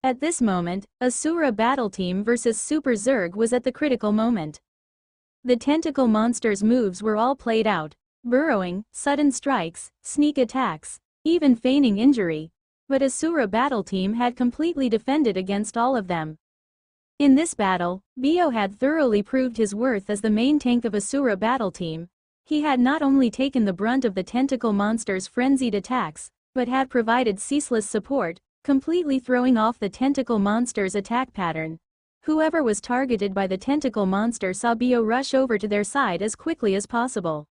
At this moment, Asura Battle Team vs Super Zerg was at the critical moment. The tentacle monster's moves were all played out: burrowing, sudden strikes, sneak attacks, even feigning injury. But Asura Battle Team had completely defended against all of them. In this battle, Bio had thoroughly proved his worth as the main tank of Asura Battle Team. He had not only taken the brunt of the tentacle monster's frenzied attacks, but had provided ceaseless support, completely throwing off the tentacle monster's attack pattern. Whoever was targeted by the tentacle monster saw Bio rush over to their side as quickly as possible.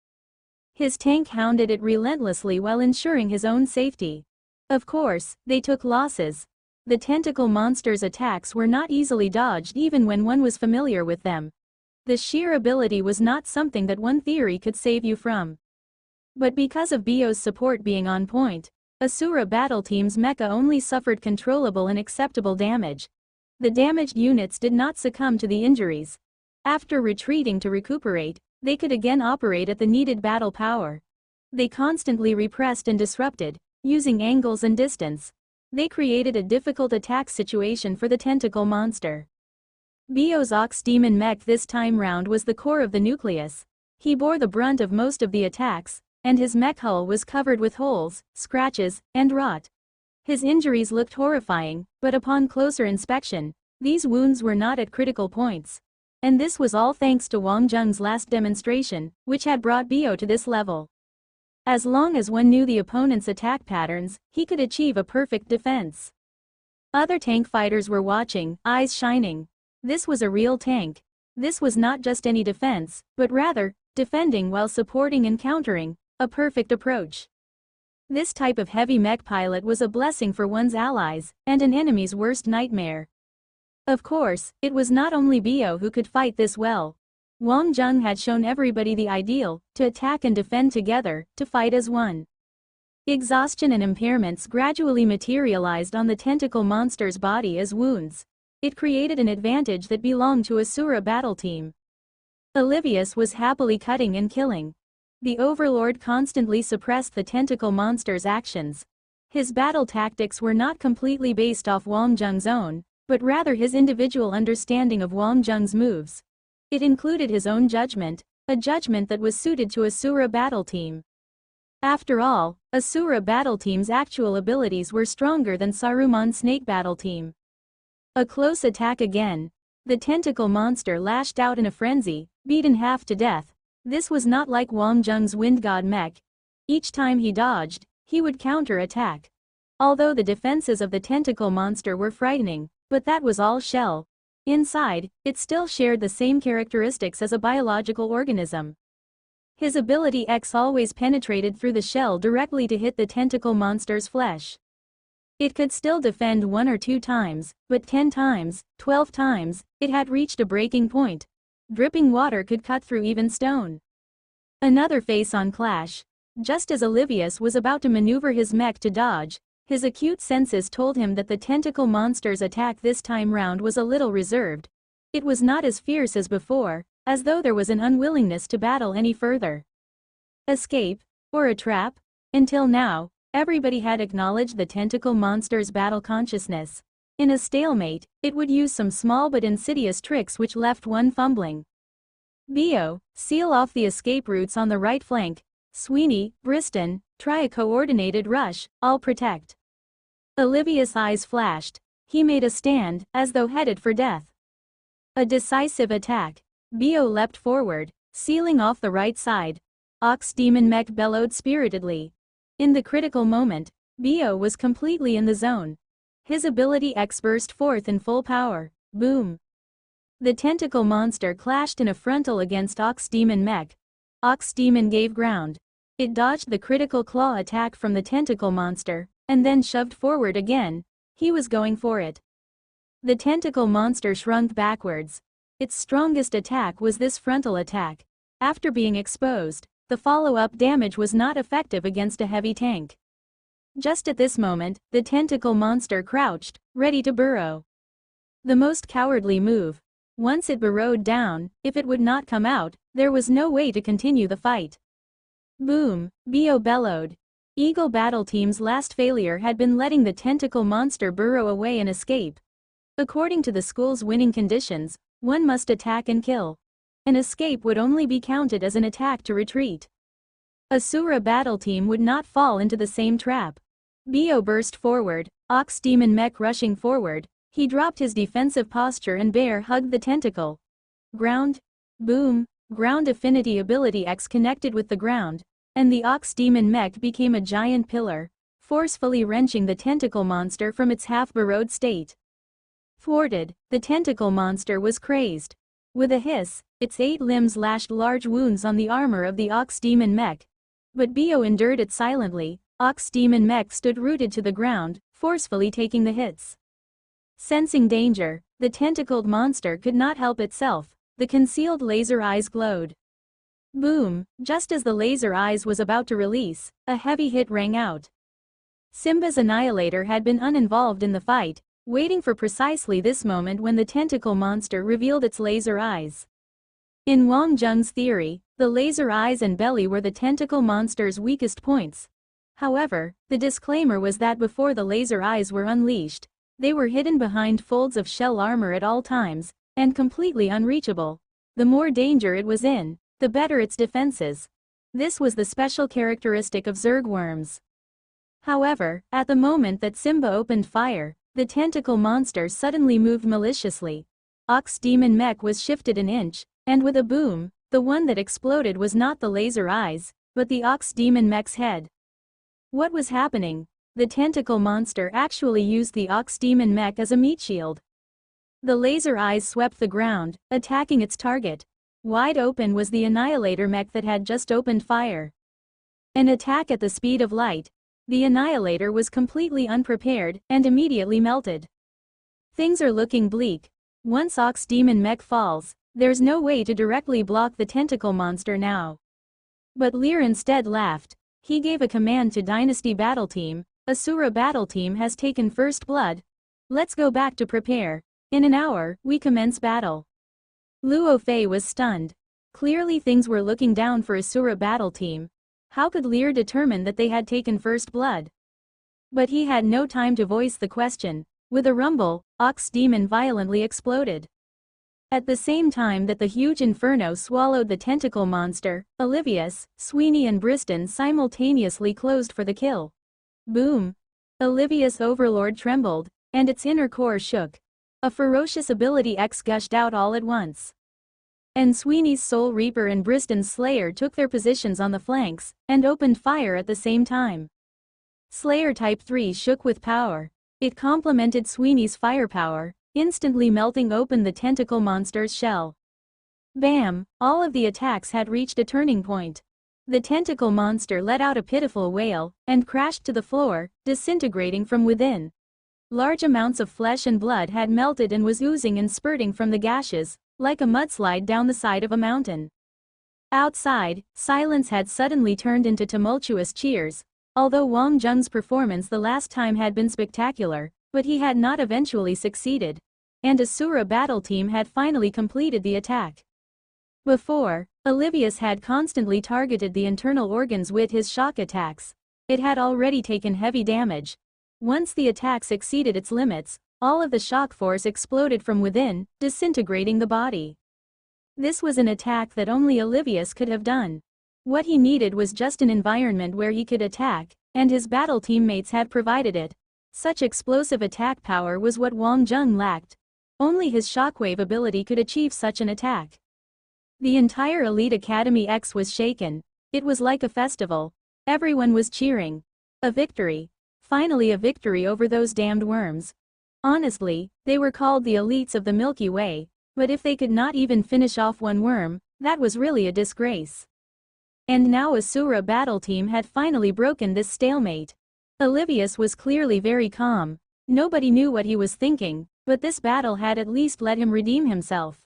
His tank hounded it relentlessly while ensuring his own safety. Of course, they took losses. The tentacle monster's attacks were not easily dodged even when one was familiar with them. The sheer ability was not something that one theory could save you from. But because of Bio's support being on point, Asura Battle Team's mecha only suffered controllable and acceptable damage. The damaged units did not succumb to the injuries. After retreating to recuperate, they could again operate at the needed battle power. They constantly repressed and disrupted, using angles and distance. They created a difficult attack situation for the tentacle monster. Bio's Ox Demon mech this time round was the core of the nucleus. He bore the brunt of most of the attacks, and his mech hull was covered with holes, scratches, and rot. His injuries looked horrifying, but upon closer inspection, these wounds were not at critical points. And this was all thanks to Wang Zheng's last demonstration, which had brought Bio to this level. As long as one knew the opponent's attack patterns, he could achieve a perfect defense. Other tank fighters were watching, eyes shining. This was a real tank. This was not just any defense, but rather, defending while supporting and countering, a perfect approach. This type of heavy mech pilot was a blessing for one's allies, and an enemy's worst nightmare. Of course, it was not only Bio who could fight this well. Wang Zheng had shown everybody the ideal, to attack and defend together, to fight as one. Exhaustion and impairments gradually materialized on the tentacle monster's body as wounds. It created an advantage that belonged to Asura Battle Team. Olivius was happily cutting and killing. The Overlord constantly suppressed the tentacle monster's actions. His battle tactics were not completely based off Wang Zheng's own, but rather his individual understanding of Wang Zheng's moves. It included his own judgment, a judgment that was suited to Asura Battle Team. After all, Asura Battle Team's actual abilities were stronger than Saruman's Snake Battle Team. A close attack again. The tentacle monster lashed out in a frenzy, beaten half to death. This was not like Wang Zheng's Wind God mech. Each time he dodged, he would counter-attack. Although the defenses of the tentacle monster were frightening, but that was all shell. Inside, it still shared the same characteristics as a biological organism. His ability X always penetrated through the shell directly to hit the tentacle monster's flesh. It could still defend 1 or 2 times, but 10 times, 12 times, it had reached a breaking point. Dripping water could cut through even stone. Another face-on clash. Just as Olivius was about to maneuver his mech to dodge, his acute senses told him that the tentacle monster's attack this time round was a little reserved. It was not as fierce as before, as though there was an unwillingness to battle any further. Escape? Or a trap? Until now, everybody had acknowledged the tentacle monster's battle consciousness. In a stalemate, it would use some small but insidious tricks which left one fumbling. Bio, seal off the escape routes on the right flank. Sweeney, Briston, try a coordinated rush, I'll protect. Olivius' eyes flashed. He made a stand, as though headed for death. A decisive attack. Bio leapt forward, sealing off the right side. Ox Demon mech bellowed spiritedly. In the critical moment, Bio was completely in the zone. His ability X burst forth in full power. Boom. The tentacle monster clashed in a frontal against Ox Demon mech. Ox Demon gave ground. It dodged the critical claw attack from the tentacle monster, and then shoved forward again. He was going for it. The tentacle monster shrunk backwards. Its strongest attack was this frontal attack. After being exposed, the follow-up damage was not effective against a heavy tank. Just at this moment, the tentacle monster crouched, ready to burrow. The most cowardly move. Once it burrowed down, if it would not come out, there was no way to continue the fight. Boom, Bio bellowed. Eagle Battle Team's last failure had been letting the tentacle monster burrow away and escape. According to the school's winning conditions, one must attack and kill. An escape would only be counted as an attack to retreat. Asura battle team would not fall into the same trap. Bio burst forward, Ox Demon Mech rushing forward, he dropped his defensive posture and bear hugged the tentacle. Ground. Boom. Ground affinity ability X connected with the ground, and the Ox Demon Mech became a giant pillar, forcefully wrenching the tentacle monster from its half-burrowed state. Thwarted, the tentacle monster was crazed. With a hiss, its 8 limbs lashed large wounds on the armor of the Ox Demon Mech. But Bio endured it silently. Ox Demon Mech stood rooted to the ground, forcefully taking the hits. Sensing danger, the tentacled monster could not help itself. The concealed laser eyes glowed. Boom! Just as the laser eyes was about to release, a heavy hit rang out. Simba's Annihilator had been uninvolved in the fight, waiting for precisely this moment when the tentacle monster revealed its laser eyes. In Wang Zheng's theory, the laser eyes and belly were the tentacle monster's weakest points. However, the disclaimer was that before the laser eyes were unleashed, they were hidden behind folds of shell armor at all times, and completely unreachable. The more danger it was in, the better its defenses. This was the special characteristic of Zerg worms. However, at the moment that Simba opened fire, the tentacle monster suddenly moved maliciously. Ox Demon Mech was shifted an inch, and with a boom, the one that exploded was not the laser eyes, but the Ox Demon Mech's head. What was happening? The tentacle monster actually used the Ox Demon Mech as a meat shield. The laser eyes swept the ground, attacking its target. Wide open was the Annihilator Mech that had just opened fire. An attack at the speed of light. The Annihilator was completely unprepared and immediately melted. Things are looking bleak. Once Ox Demon Mech falls, there's no way to directly block the tentacle monster now. But Lear instead laughed. He gave a command to Dynasty Battle Team. Asura Battle Team has taken first blood. Let's go back to prepare. In an hour, we commence battle. Luo Fei was stunned. Clearly things were looking down for Asura Battle Team. How could Lear determine that they had taken first blood? But he had no time to voice the question. With a rumble, Ox Demon violently exploded. At the same time that the huge inferno swallowed the tentacle monster, Olivius, Sweeney and Briston simultaneously closed for the kill. Boom! Olivius' overlord trembled, and its inner core shook. A ferocious ability X gushed out all at once. And Sweeney's Soul Reaper and Briston's Slayer took their positions on the flanks, and opened fire at the same time. Slayer Type 3 shook with power. It complemented Sweeney's firepower, instantly melting open the tentacle monster's shell. Bam! All of the attacks had reached a turning point. The tentacle monster let out a pitiful wail, and crashed to the floor, disintegrating from within. Large amounts of flesh and blood had melted and was oozing and spurting from the gashes, like a mudslide down the side of a mountain. Outside, silence had suddenly turned into tumultuous cheers. Although Wang Zheng's performance the last time had been spectacular, but he had not eventually succeeded. And Asura Battle Team had finally completed the attack. Before, Olivius had constantly targeted the internal organs with his shock attacks. It had already taken heavy damage. Once the attacks exceeded its limits, all of the shock force exploded from within, disintegrating the body. This was an attack that only Olivius could have done. What he needed was just an environment where he could attack, and his battle teammates had provided it. Such explosive attack power was what Wang Zheng lacked. Only his shockwave ability could achieve such an attack. The entire Elite Academy X was shaken. It was like a festival. Everyone was cheering. A victory. Finally a victory over those damned worms. Honestly, they were called the elites of the Milky Way, but if they could not even finish off one worm, that was really a disgrace. And now Asura Battle Team had finally broken this stalemate. Olivius was clearly very calm. Nobody knew what he was thinking, but this battle had at least let him redeem himself.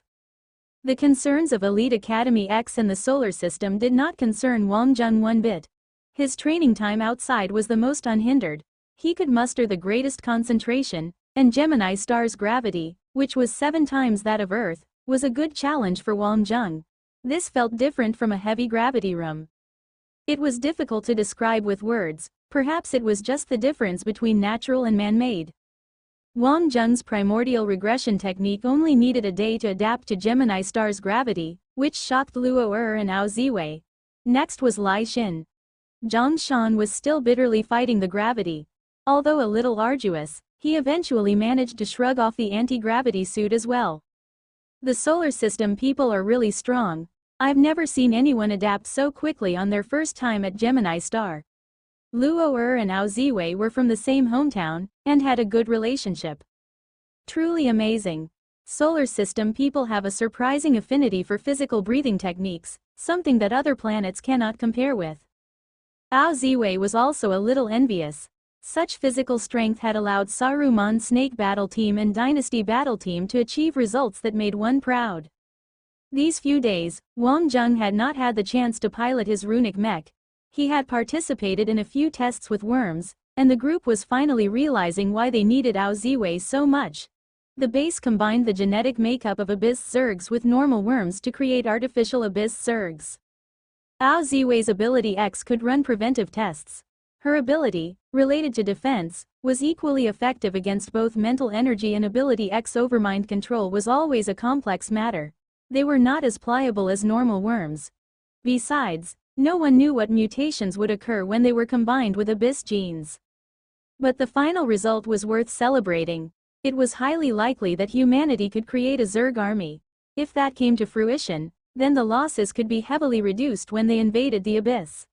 The concerns of Elite Academy X and the solar system did not concern Wang Zheng one bit. His training time outside was the most unhindered. He could muster the greatest concentration, and Gemini Star's gravity, which was 7 times that of Earth, was a good challenge for Wang Zheng. This felt different from a heavy gravity room. It was difficult to describe with words, perhaps it was just the difference between natural and man-made. Wang Zheng's primordial regression technique only needed a day to adapt to Gemini star's gravity, which shocked Luo Er and Ao Ziwei. Next was Lai Xin. Zhang Shan was still bitterly fighting the gravity. Although a little arduous, he eventually managed to shrug off the anti-gravity suit as well. The solar system people are really strong. I've never seen anyone adapt so quickly on their first time at Gemini Star. Luo Er and Ao Ziwei were from the same hometown, and had a good relationship. Truly amazing. Solar system people have a surprising affinity for physical breathing techniques, something that other planets cannot compare with. Ao Ziwei was also a little envious. Such physical strength had allowed Saruman's Snake Battle Team and Dynasty Battle Team to achieve results that made one proud. These few days, Wang Zheng had not had the chance to pilot his runic mech. He had participated in a few tests with worms, and the group was finally realizing why they needed Ao Ziwei so much. The base combined the genetic makeup of Abyss Zergs with normal worms to create artificial Abyss Zergs. Ao Ziwei's ability X could run preventive tests. Her ability, related to defense, was equally effective against both mental energy and ability X over mind control was always a complex matter. They were not as pliable as normal worms. Besides, no one knew what mutations would occur when they were combined with Abyss genes. But the final result was worth celebrating. It was highly likely that humanity could create a Zerg army. If that came to fruition, then the losses could be heavily reduced when they invaded the Abyss.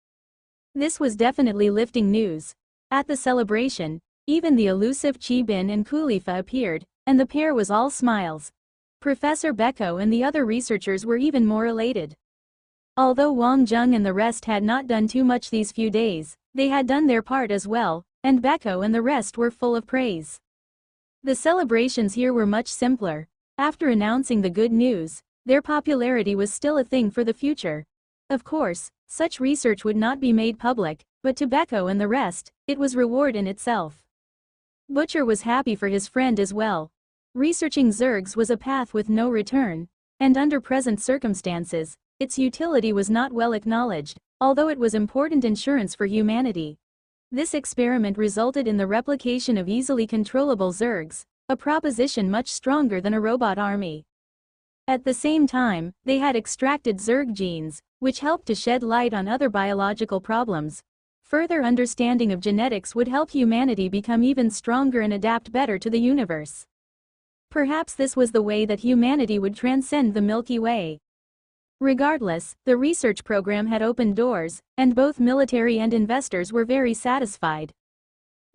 This was definitely lifting news. At the celebration, even the elusive Chi Bin and Kulifa appeared, and the pair was all smiles. Professor Beko and the other researchers were even more elated. Although Wang Zheng and the rest had not done too much these few days, they had done their part as well, and Beko and the rest were full of praise. The celebrations here were much simpler. After announcing the good news, their popularity was still a thing for the future. Of course, such research would not be made public, but to Beko and the rest, it was reward in itself. Butcher was happy for his friend as well. Researching Zergs was a path with no return, and under present circumstances, its utility was not well acknowledged, although it was important insurance for humanity. This experiment resulted in the replication of easily controllable Zergs, a proposition much stronger than a robot army. At the same time, they had extracted Zerg genes, which helped to shed light on other biological problems. Further understanding of genetics would help humanity become even stronger and adapt better to the universe. Perhaps this was the way that humanity would transcend the Milky Way. Regardless, the research program had opened doors, and both military and investors were very satisfied.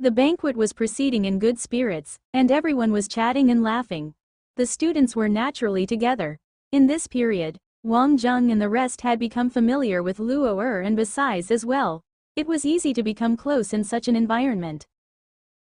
The banquet was proceeding in good spirits, and everyone was chatting and laughing. The students were naturally together. In this period, Wang Zheng and the rest had become familiar with Luo Er, and besides as well, it was easy to become close in such an environment.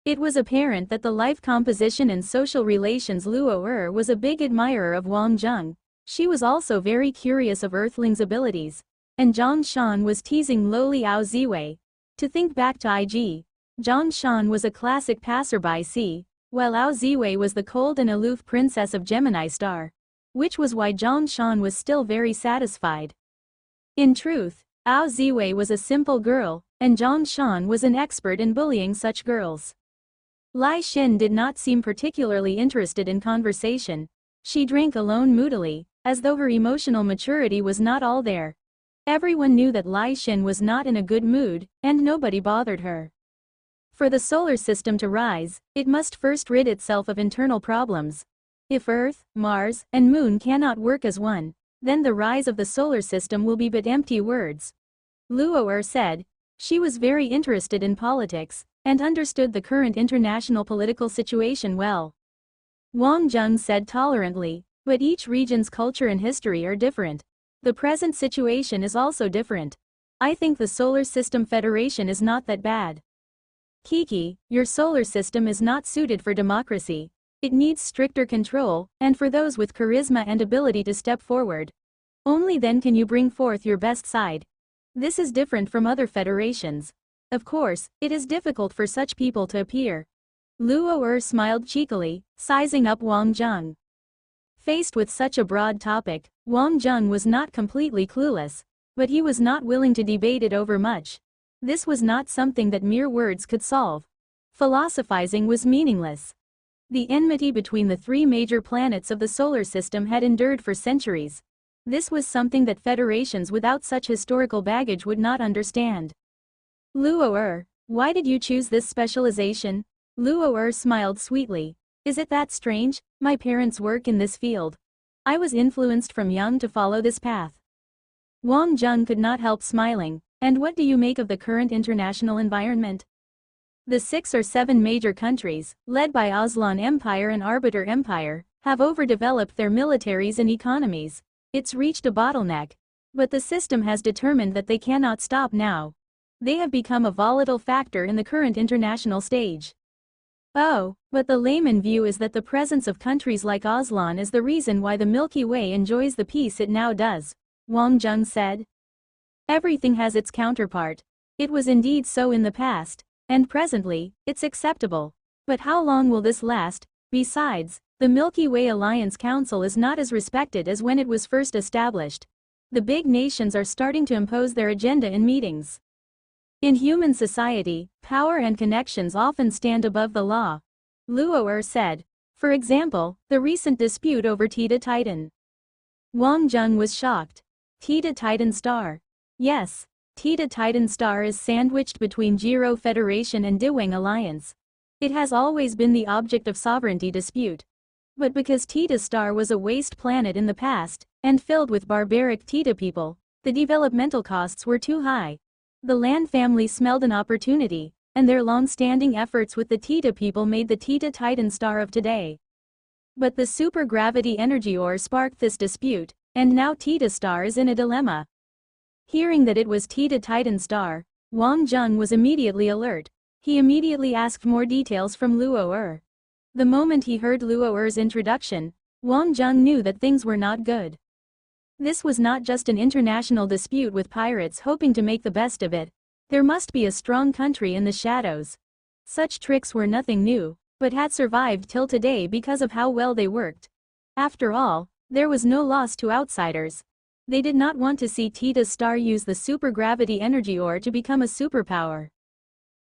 It was apparent that the life composition and social relations Luo Er was a big admirer of Wang Zheng. She was also very curious of Earthling's abilities, and Zhang Shan was teasing lowly Ao Ziwei. To think back to IG, Zhang Shan was a classic passerby, while Ao Ziwei was the cold and aloof princess of Gemini Star. Which was why Zhang Shan was still very satisfied. In truth, Ao Ziwei was a simple girl, and Zhang Shan was an expert in bullying such girls. Lai Xin did not seem particularly interested in conversation. She drank alone moodily, as though her emotional maturity was not all there. Everyone knew that Lai Xin was not in a good mood, and nobody bothered her. For the solar system to rise, it must first rid itself of internal problems. If Earth, Mars, and Moon cannot work as one, then the rise of the solar system will be but empty words. Luo Er said. She was very interested in politics, and understood the current international political situation well. Wang Zheng said tolerantly, but each region's culture and history are different. The present situation is also different. I think the Solar System Federation is not that bad. Kiki, your solar system is not suited for democracy. It needs stricter control, and for those with charisma and ability to step forward. Only then can you bring forth your best side. This is different from other federations. Of course, it is difficult for such people to appear. Luo Er smiled cheekily, sizing up Wang Zheng. Faced with such a broad topic, Wang Zheng was not completely clueless, but he was not willing to debate it over much. This was not something that mere words could solve. Philosophizing was meaningless. The enmity between the three major planets of the solar system had endured for centuries. This was something that federations without such historical baggage would not understand. Luo, why did you choose this specialization? Luo smiled sweetly. Is it that strange? My parents work in this field. I was influenced from young to follow this path. Wang Zheng could not help smiling. And what do you make of the current international environment? The 6 or 7 major countries, led by Aslan Empire and Arbiter Empire, have overdeveloped their militaries and economies. It's reached a bottleneck. But the system has determined that they cannot stop now. They have become a volatile factor in the current international stage. Oh, but the layman view is that the presence of countries like Aslan is the reason why the Milky Way enjoys the peace it now does, Wang Zheng said. Everything has its counterpart. It was indeed so in the past, and presently, it's acceptable. But how long will this last? Besides, the Milky Way Alliance Council is not as respected as when it was first established. The big nations are starting to impose their agenda in meetings. In human society, power and connections often stand above the law. Luo said. For example, the recent dispute over Tita Titan. Wang Zheng was shocked. Tita Titan Star. Yes, Tita Titan Star is sandwiched between Jiro Federation and Diweng Alliance. It has always been the object of sovereignty dispute. But because Tita Star was a waste planet in the past, and filled with barbaric Tita people, the developmental costs were too high. The Land family smelled an opportunity, and their long-standing efforts with the Tita people made the Tita Titan Star of today. But the supergravity energy ore sparked this dispute, and now Tita Star is in a dilemma. Hearing that it was Tita Titan Star, Wang Zheng was immediately alert. He immediately asked more details from Luo. The moment he heard Luo's introduction, Wang Zheng knew that things were not good. This was not just an international dispute with pirates hoping to make the best of it. There must be a strong country in the shadows. Such tricks were nothing new, but had survived till today because of how well they worked. After all, there was no loss to outsiders. They did not want to see Tita's star use the supergravity energy ore to become a superpower.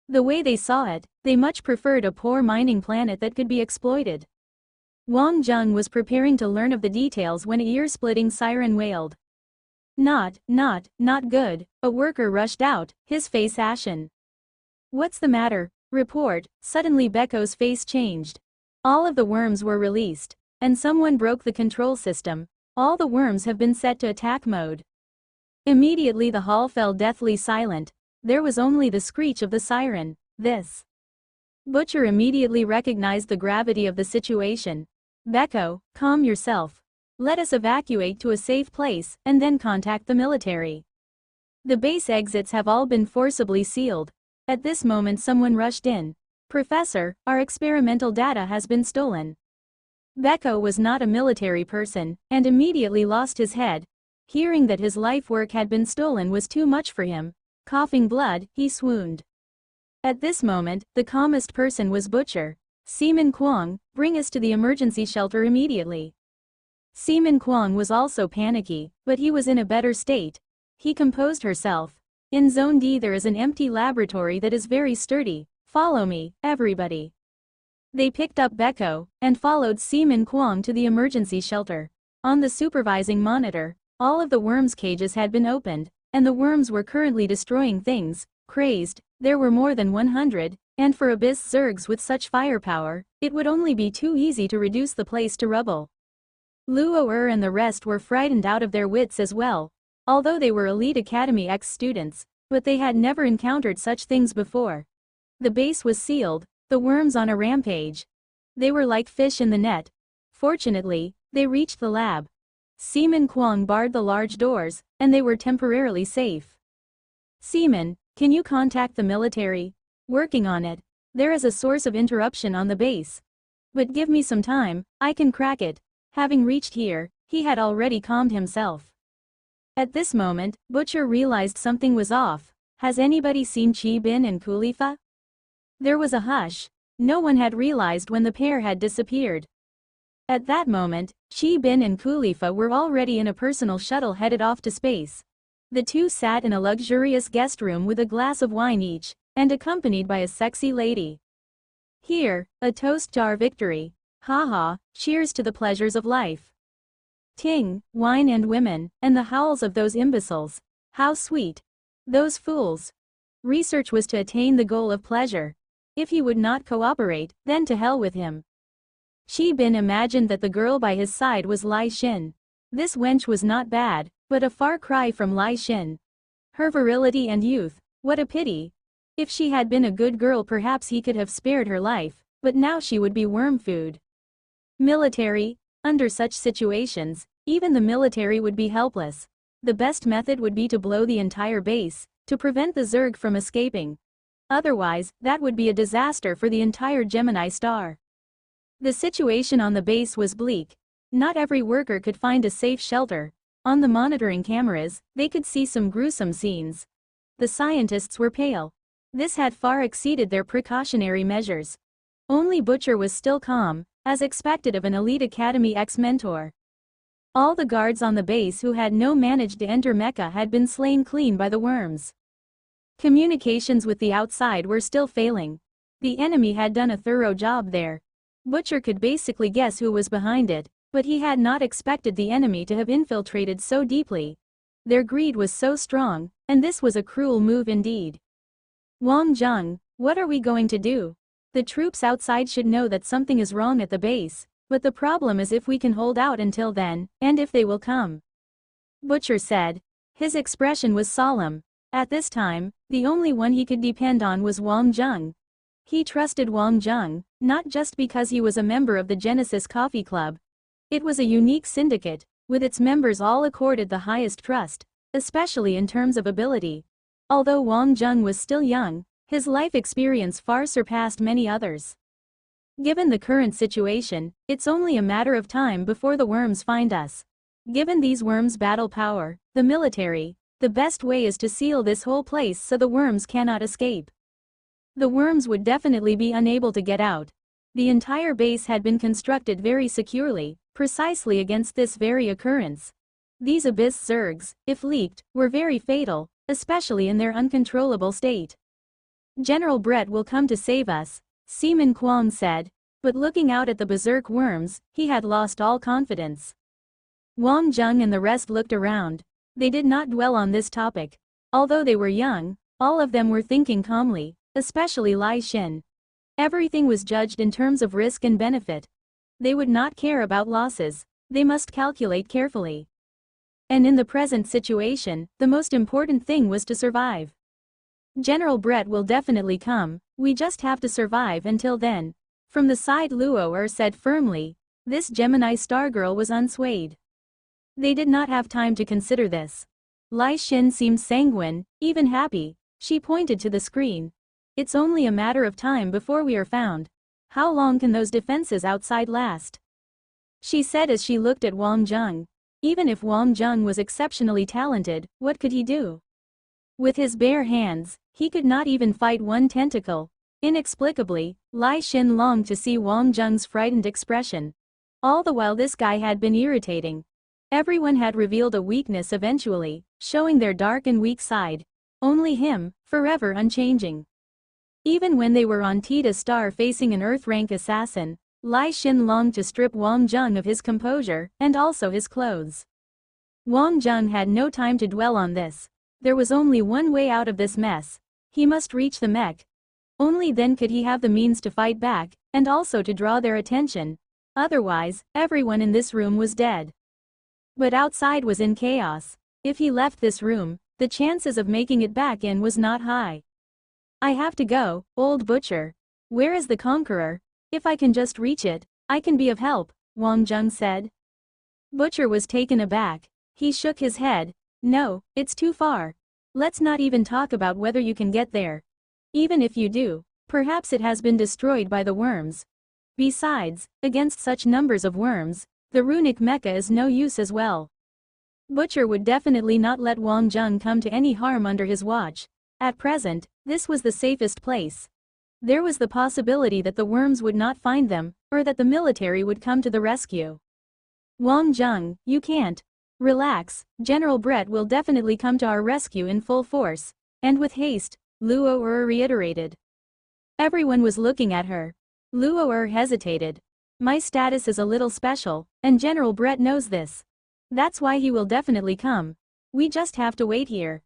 The way they saw it, they much preferred a poor mining planet that could be exploited. Wang Zheng was preparing to learn of the details when a ear-splitting siren wailed. Not good, a worker rushed out, his face ashen. What's the matter? Report. Suddenly Beko's face changed. All of the worms were released, and someone broke the control system. All the worms have been set to attack mode. Immediately the hall fell deathly silent. There was only the screech of the siren. This. Butcher immediately recognized the gravity of the situation. Beko, calm yourself. Let us evacuate to a safe place and then contact the military. The base exits have all been forcibly sealed. At this moment someone rushed in. Professor, our experimental data has been stolen. Beko was not a military person, and immediately lost his head. Hearing that his life work had been stolen was too much for him. Coughing blood, he swooned. At this moment, the calmest person was Butcher. Seaman Kwong, bring us to the emergency shelter immediately. Seaman Kwong was also panicky, but he was in a better state. He composed herself. In Zone D there is an empty laboratory that is very sturdy. Follow me, everybody. They picked up Beko, and followed Seaman Kwong to the emergency shelter. On the supervising monitor, all of the worms' cages had been opened, and the worms were currently destroying things. Crazed, there were more than 100, and for Abyss Zergs with such firepower, it would only be too easy to reduce the place to rubble. Luo and the rest were frightened out of their wits as well. Although they were Elite Academy ex-students, but they had never encountered such things before. The base was sealed, the worms on a rampage. They were like fish in the net. Fortunately, they reached the lab. Seaman Kwong barred the large doors, and they were temporarily safe. Seaman, can you contact the military? Working on it. There is a source of interruption on the base. But give me some time, I can crack it. Having reached here, he had already calmed himself. At this moment, Butcher realized something was off. Has anybody seen Chi Bin and Kulifa? There was a hush. No one had realized when the pair had disappeared. At that moment, Chi Bin and Kulifa were already in a personal shuttle headed off to space. The two sat in a luxurious guest room with a glass of wine each, and accompanied by a sexy lady. Here, a toast to our victory. Haha, cheers to the pleasures of life. Ting, wine and women, and the howls of those imbeciles. How sweet. Those fools. Research was to attain the goal of pleasure. If he would not cooperate, then to hell with him. Shi Bin imagined that the girl by his side was Lai Xin. This wench was not bad, but a far cry from Lai Xin. Her virility and youth, what a pity. If she had been a good girl perhaps he could have spared her life, but now she would be worm food. Military. Under such situations, even the military would be helpless. The best method would be to blow the entire base, to prevent the Zerg from escaping. Otherwise, that would be a disaster for the entire Gemini star. The situation on the base was bleak. Not every worker could find a safe shelter. On the monitoring cameras, they could see some gruesome scenes. The scientists were pale. This had far exceeded their precautionary measures. Only Butcher was still calm, as expected of an elite academy ex-mentor. All the guards on the base who had no managed to enter Mecca had been slain clean by the worms. Communications with the outside were still failing. The enemy had done a thorough job there. Butcher could basically guess who was behind it, but he had not expected the enemy to have infiltrated so deeply. Their greed was so strong, and this was a cruel move indeed. Wang Zheng, what are we going to do? The troops outside should know that something is wrong at the base, but the problem is if we can hold out until then, and if they will come. Butcher said. His expression was solemn. At this time, the only one he could depend on was Wang Zheng. He trusted Wang Zheng, not just because he was a member of the Genesis Coffee Club. It was a unique syndicate, with its members all accorded the highest trust, especially in terms of ability. Although Wang Zheng was still young, his life experience far surpassed many others. Given the current situation, it's only a matter of time before the worms find us. Given these worms' battle power, the military, the best way is to seal this whole place so the worms cannot escape. The worms would definitely be unable to get out. The entire base had been constructed very securely, precisely against this very occurrence. These abyss Zergs, if leaked, were very fatal, especially in their uncontrollable state. General Brett will come to save us, Seaman Kwong said, but looking out at the berserk worms, he had lost all confidence. Wang Zheng and the rest looked around. They did not dwell on this topic. Although they were young, all of them were thinking calmly, especially Lai Xin. Everything was judged in terms of risk and benefit. They would not care about losses. They must calculate carefully. And in the present situation, the most important thing was to survive. General Brett will definitely come, we just have to survive until then. From the side Luo said firmly. This Gemini star girl was unswayed. They did not have time to consider this. Lai Xin seemed sanguine, even happy. She pointed to the screen. It's only a matter of time before we are found. How long can those defenses outside last? She said as she looked at Wang Zheng. Even if Wang Zheng was exceptionally talented, what could he do? With his bare hands, he could not even fight one tentacle. Inexplicably, Lai Xin longed to see Wang Zheng's frightened expression. All the while this guy had been irritating. Everyone had revealed a weakness eventually, showing their dark and weak side. Only him, forever unchanging. Even when they were on Tita Star facing an Earth-rank assassin, Lai Xin longed to strip Wang Zheng of his composure, and also his clothes. Wang Zheng had no time to dwell on this. There was only one way out of this mess. He must reach the mech. Only then could he have the means to fight back, and also to draw their attention. Otherwise, everyone in this room was dead. But outside was in chaos. If he left this room, the chances of making it back in was not high. I have to go, old butcher. Where is the conqueror? If I can just reach it, I can be of help, Wang Zheng said. Butcher was taken aback. He shook his head. No, it's too far. Let's not even talk about whether you can get there. Even if you do, perhaps it has been destroyed by the worms. Besides, against such numbers of worms, the runic mecha is no use as well. Butcher would definitely not let Wang Zheng come to any harm under his watch. At present, this was the safest place. There was the possibility that the worms would not find them, or that the military would come to the rescue. Wang Zheng, you can't. Relax, General Brett will definitely come to our rescue in full force, and with haste, Luo reiterated. Everyone was looking at her. Luo hesitated. My status is a little special, and General Brett knows this. That's why he will definitely come. We just have to wait here.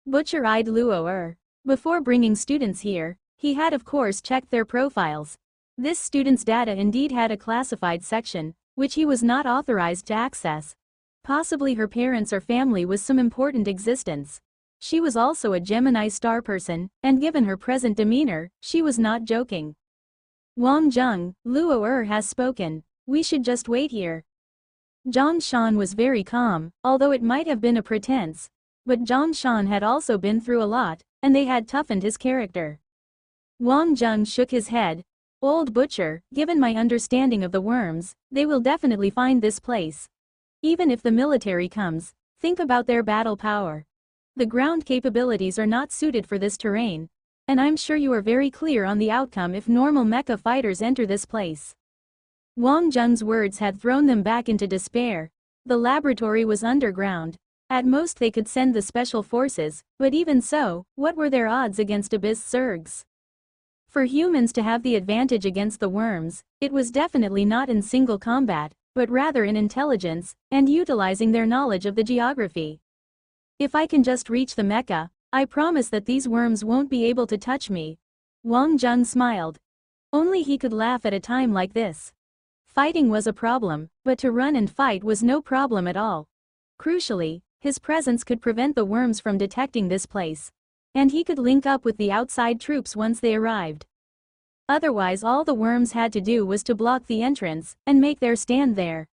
Butcher eyed Luo. Before bringing students here, he had of course checked their profiles. This student's data indeed had a classified section, which he was not authorized to access. Possibly her parents or family was some important existence. She was also a Gemini star person, and given her present demeanor, she was not joking. Wang Zheng, Luo has spoken. We should just wait here. Zhang Shan was very calm, although it might have been a pretense. But Zhang Shan had also been through a lot, and they had toughened his character. Wang Zheng shook his head. Old Butcher, given my understanding of the worms, they will definitely find this place. Even if the military comes, think about their battle power. The ground capabilities are not suited for this terrain, and I'm sure you are very clear on the outcome if normal mecha fighters enter this place. Wang Zheng's words had thrown them back into despair. The laboratory was underground. At most they could send the special forces, but even so, what were their odds against Abyss Zergs? For humans to have the advantage against the worms, it was definitely not in single combat, but rather in intelligence, and utilizing their knowledge of the geography. If I can just reach the mecha, I promise that these worms won't be able to touch me. Wang Zheng smiled. Only he could laugh at a time like this. Fighting was a problem, but to run and fight was no problem at all. Crucially, his presence could prevent the worms from detecting this place. And he could link up with the outside troops once they arrived. Otherwise all the worms had to do was to block the entrance, and make their stand there.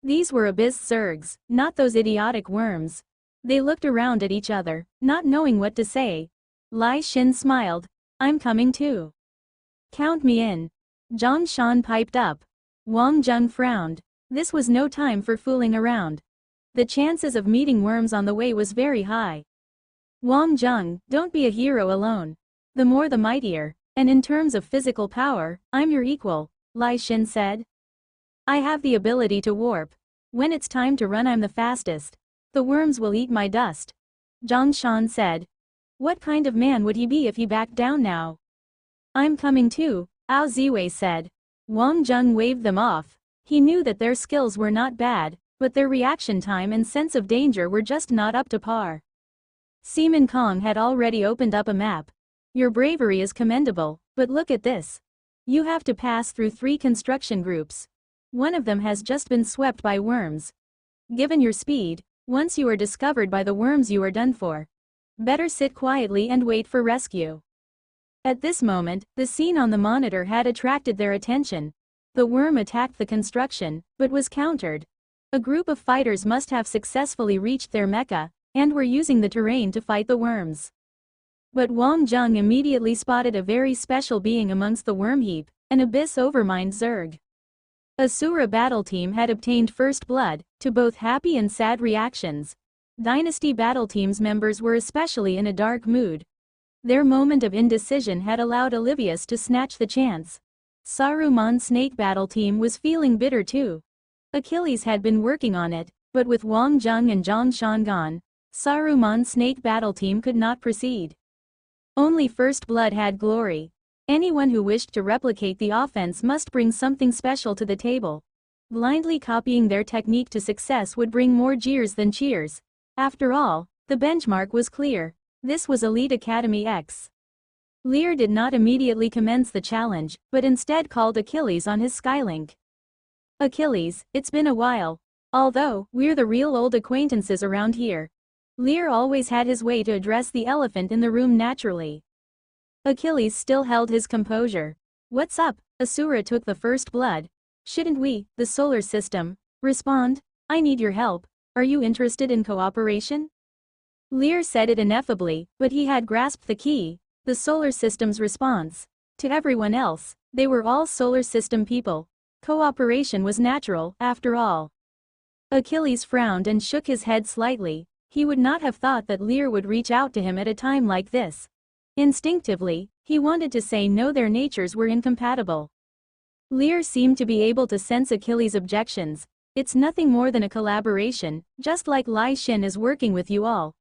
These were Abyss Zergs, not those idiotic worms. They looked around at each other, not knowing what to say. Lai Xin smiled. I'm coming too. Count me in. Zhang Shan piped up. Wang Zheng frowned. This was no time for fooling around. The chances of meeting worms on the way was very high. Wang Zheng, don't be a hero alone. The more the mightier, and in terms of physical power, I'm your equal, Lai Xin said. I have the ability to warp. When it's time to run I'm the fastest. The worms will eat my dust. Zhang Shan said. What kind of man would he be if he backed down now? I'm coming too, Ao Ziwei said. Wang Zheng waved them off. He knew that their skills were not bad, but their reaction time and sense of danger were just not up to par. Seaman Kong had already opened up a map. Your bravery is commendable, but look at this. You have to pass through 3 construction groups. One of them has just been swept by worms. Given your speed, once you are discovered by the worms you are done for. Better sit quietly and wait for rescue. At this moment, the scene on the monitor had attracted their attention. The worm attacked the construction, but was countered. A group of fighters must have successfully reached their mecha, and were using the terrain to fight the worms. But Wang Zheng immediately spotted a very special being amongst the worm heap, an Abyss Overmind Zerg. Asura battle team had obtained first blood, to both happy and sad reactions. Dynasty battle team's members were especially in a dark mood. Their moment of indecision had allowed Olivius to snatch the chance. Saruman Snake battle team was feeling bitter too. Achilles had been working on it, but with Wang Zheng and Zhang Shan gone, Saruman Snake battle team could not proceed. Only First Blood had glory. Anyone who wished to replicate the offense must bring something special to the table. Blindly copying their technique to success would bring more jeers than cheers. After all, the benchmark was clear. This was Elite Academy X. Lear did not immediately commence the challenge, but instead called Achilles on his Skylink. Achilles, it's been a while. Although, we're the real old acquaintances around here. Lear always had his way to address the elephant in the room naturally. Achilles still held his composure. What's up? Asura took the first blood. Shouldn't we, the solar system, respond? I need your help. Are you interested in cooperation? Lear said it ineffably, but he had grasped the key, the solar system's response. To everyone else, they were all solar system people. Cooperation was natural, after all. Achilles frowned and shook his head slightly. He would not have thought that Lear would reach out to him at a time like this. Instinctively, he wanted to say no, their natures were incompatible. Lear seemed to be able to sense Achilles' objections. It's nothing more than a collaboration, just like Lai Xin is working with you all.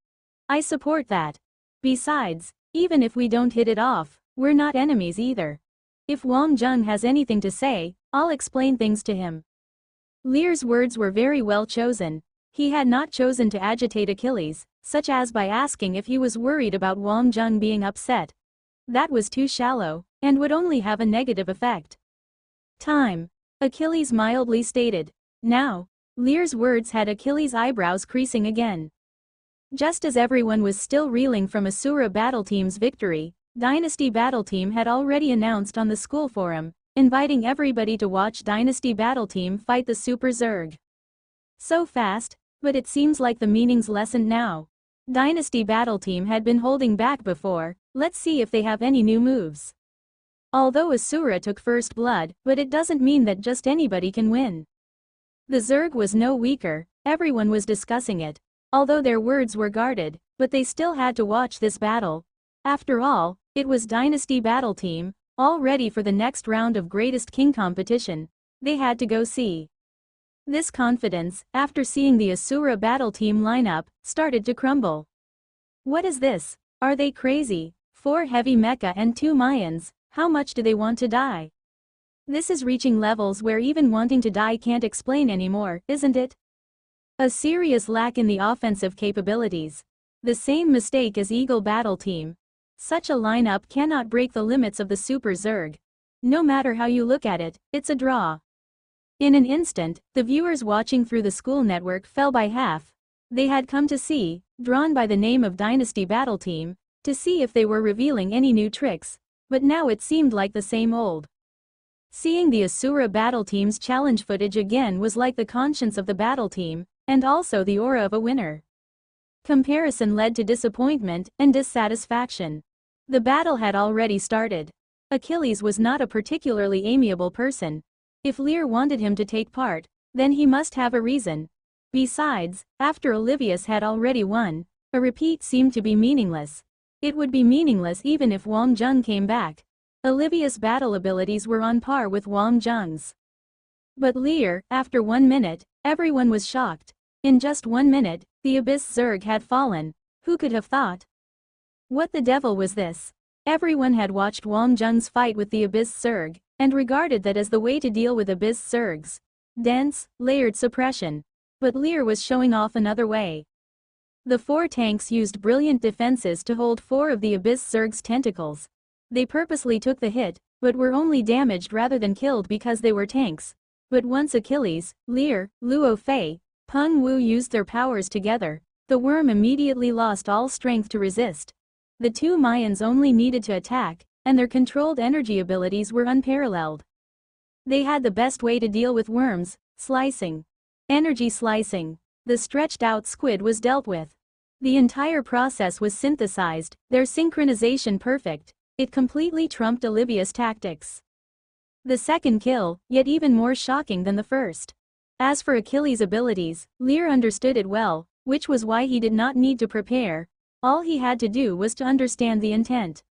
I support that. Besides, even if we don't hit it off, we're not enemies either. If Wang Jung has anything to say, I'll explain things to him. Lear's words were very well chosen. He had not chosen to agitate Achilles, such as by asking if he was worried about Wang Jung being upset. That was too shallow, and would only have a negative effect. Time. Achilles mildly stated. Now. Lear's words had Achilles' eyebrows creasing again. Just as everyone was still reeling from Asura Battle Team's victory, Dynasty Battle Team had already announced on the school forum, inviting everybody to watch Dynasty Battle Team fight the Super Zerg. So fast, but it seems like the meaning's lessened now. Dynasty Battle Team had been holding back before, let's see if they have any new moves. Although Asura took first blood, but it doesn't mean that just anybody can win. The Zerg was no weaker, everyone was discussing it. Although their words were guarded, but they still had to watch this battle. After all, it was Dynasty Battle Team, all ready for the next round of Greatest King competition. They had to go see. This confidence, after seeing the Asura Battle Team lineup, started to crumble. What is this? Are they crazy? 4 heavy mecha and 2 Mayans, how much do they want to die? This is reaching levels where even wanting to die can't explain anymore, isn't it? A serious lack in the offensive capabilities. The same mistake as Eagle Battle Team. Such a lineup cannot break the limits of the Super Zerg. No matter how you look at it, it's a draw. In an instant, the viewers watching through the school network fell by half. They had come to see, drawn by the name of Dynasty Battle Team, to see if they were revealing any new tricks, but now it seemed like the same old. Seeing the Asura Battle Team's challenge footage again was like the conscience of the battle team, and also the aura of a winner. Comparison led to disappointment and dissatisfaction. The battle had already started. Achilles was not a particularly amiable person. If Lear wanted him to take part, then he must have a reason. Besides, after Olivius had already won, a repeat seemed to be meaningless. It would be meaningless even if Wang Jung came back. Olivius' battle abilities were on par with Wang Jung's. But Lear, after 1 minute, everyone was shocked. In just 1 minute, the Abyss Zerg had fallen. Who could have thought? What the devil was this? Everyone had watched Wang Jung's fight with the Abyss Zerg, and regarded that as the way to deal with Abyss Zergs. Dense, layered suppression. But Lear was showing off another way. The 4 tanks used brilliant defenses to hold 4 of the Abyss Zerg's tentacles. They purposely took the hit, but were only damaged rather than killed because they were tanks. But once Achilles, Lear, Luo Fei, Peng Wu used their powers together, the worm immediately lost all strength to resist. The 2 Mayans only needed to attack, and their controlled energy abilities were unparalleled. They had the best way to deal with worms, slicing. Energy slicing. The stretched out squid was dealt with. The entire process was synthesized, their synchronization perfect. It completely trumped Olivius' tactics. The second kill, yet even more shocking than the first. As for Achilles' abilities, Lear understood it well, which was why he did not need to prepare. All he had to do was to understand the intent.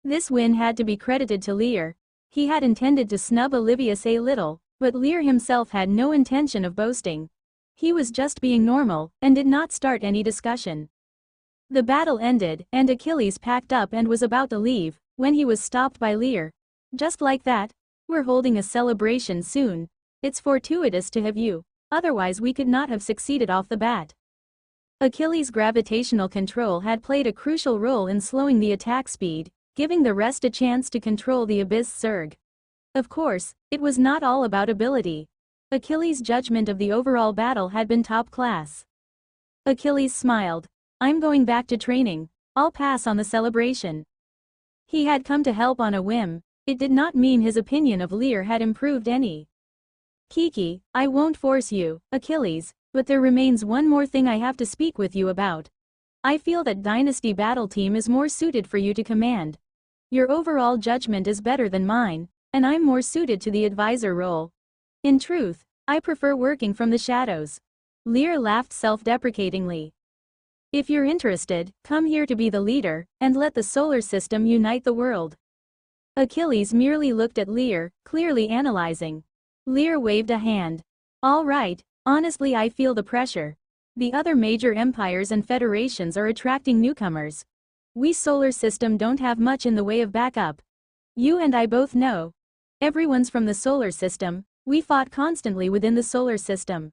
This win had to be credited to Lear. He had intended to snub Olivius a little, but Lear himself had no intention of boasting. He was just being normal, and did not start any discussion. The battle ended, and Achilles packed up and was about to leave, when he was stopped by Lear. Just like that? We're holding a celebration soon. It's fortuitous to have you, otherwise we could not have succeeded off the bat. Achilles' gravitational control had played a crucial role in slowing the attack speed, giving the rest a chance to control the Abyss Zerg. Of course, it was not all about ability. Achilles' judgment of the overall battle had been top class. Achilles smiled. I'm going back to training. I'll pass on the celebration. He had come to help on a whim. It did not mean his opinion of Lear had improved any. Kiki, I won't force you, Achilles, but there remains one more thing I have to speak with you about. I feel that Dynasty Battle Team is more suited for you to command. Your overall judgment is better than mine, and I'm more suited to the advisor role. In truth, I prefer working from the shadows. Lear laughed self-deprecatingly. If you're interested, come here to be the leader, and let the solar system unite the world. Achilles merely looked at Lear, clearly analyzing. Lear waved a hand. All right, honestly I feel the pressure. The other major empires and federations are attracting newcomers. We solar system don't have much in the way of backup. You and I both know. Everyone's from the solar system, we fought constantly within the solar system.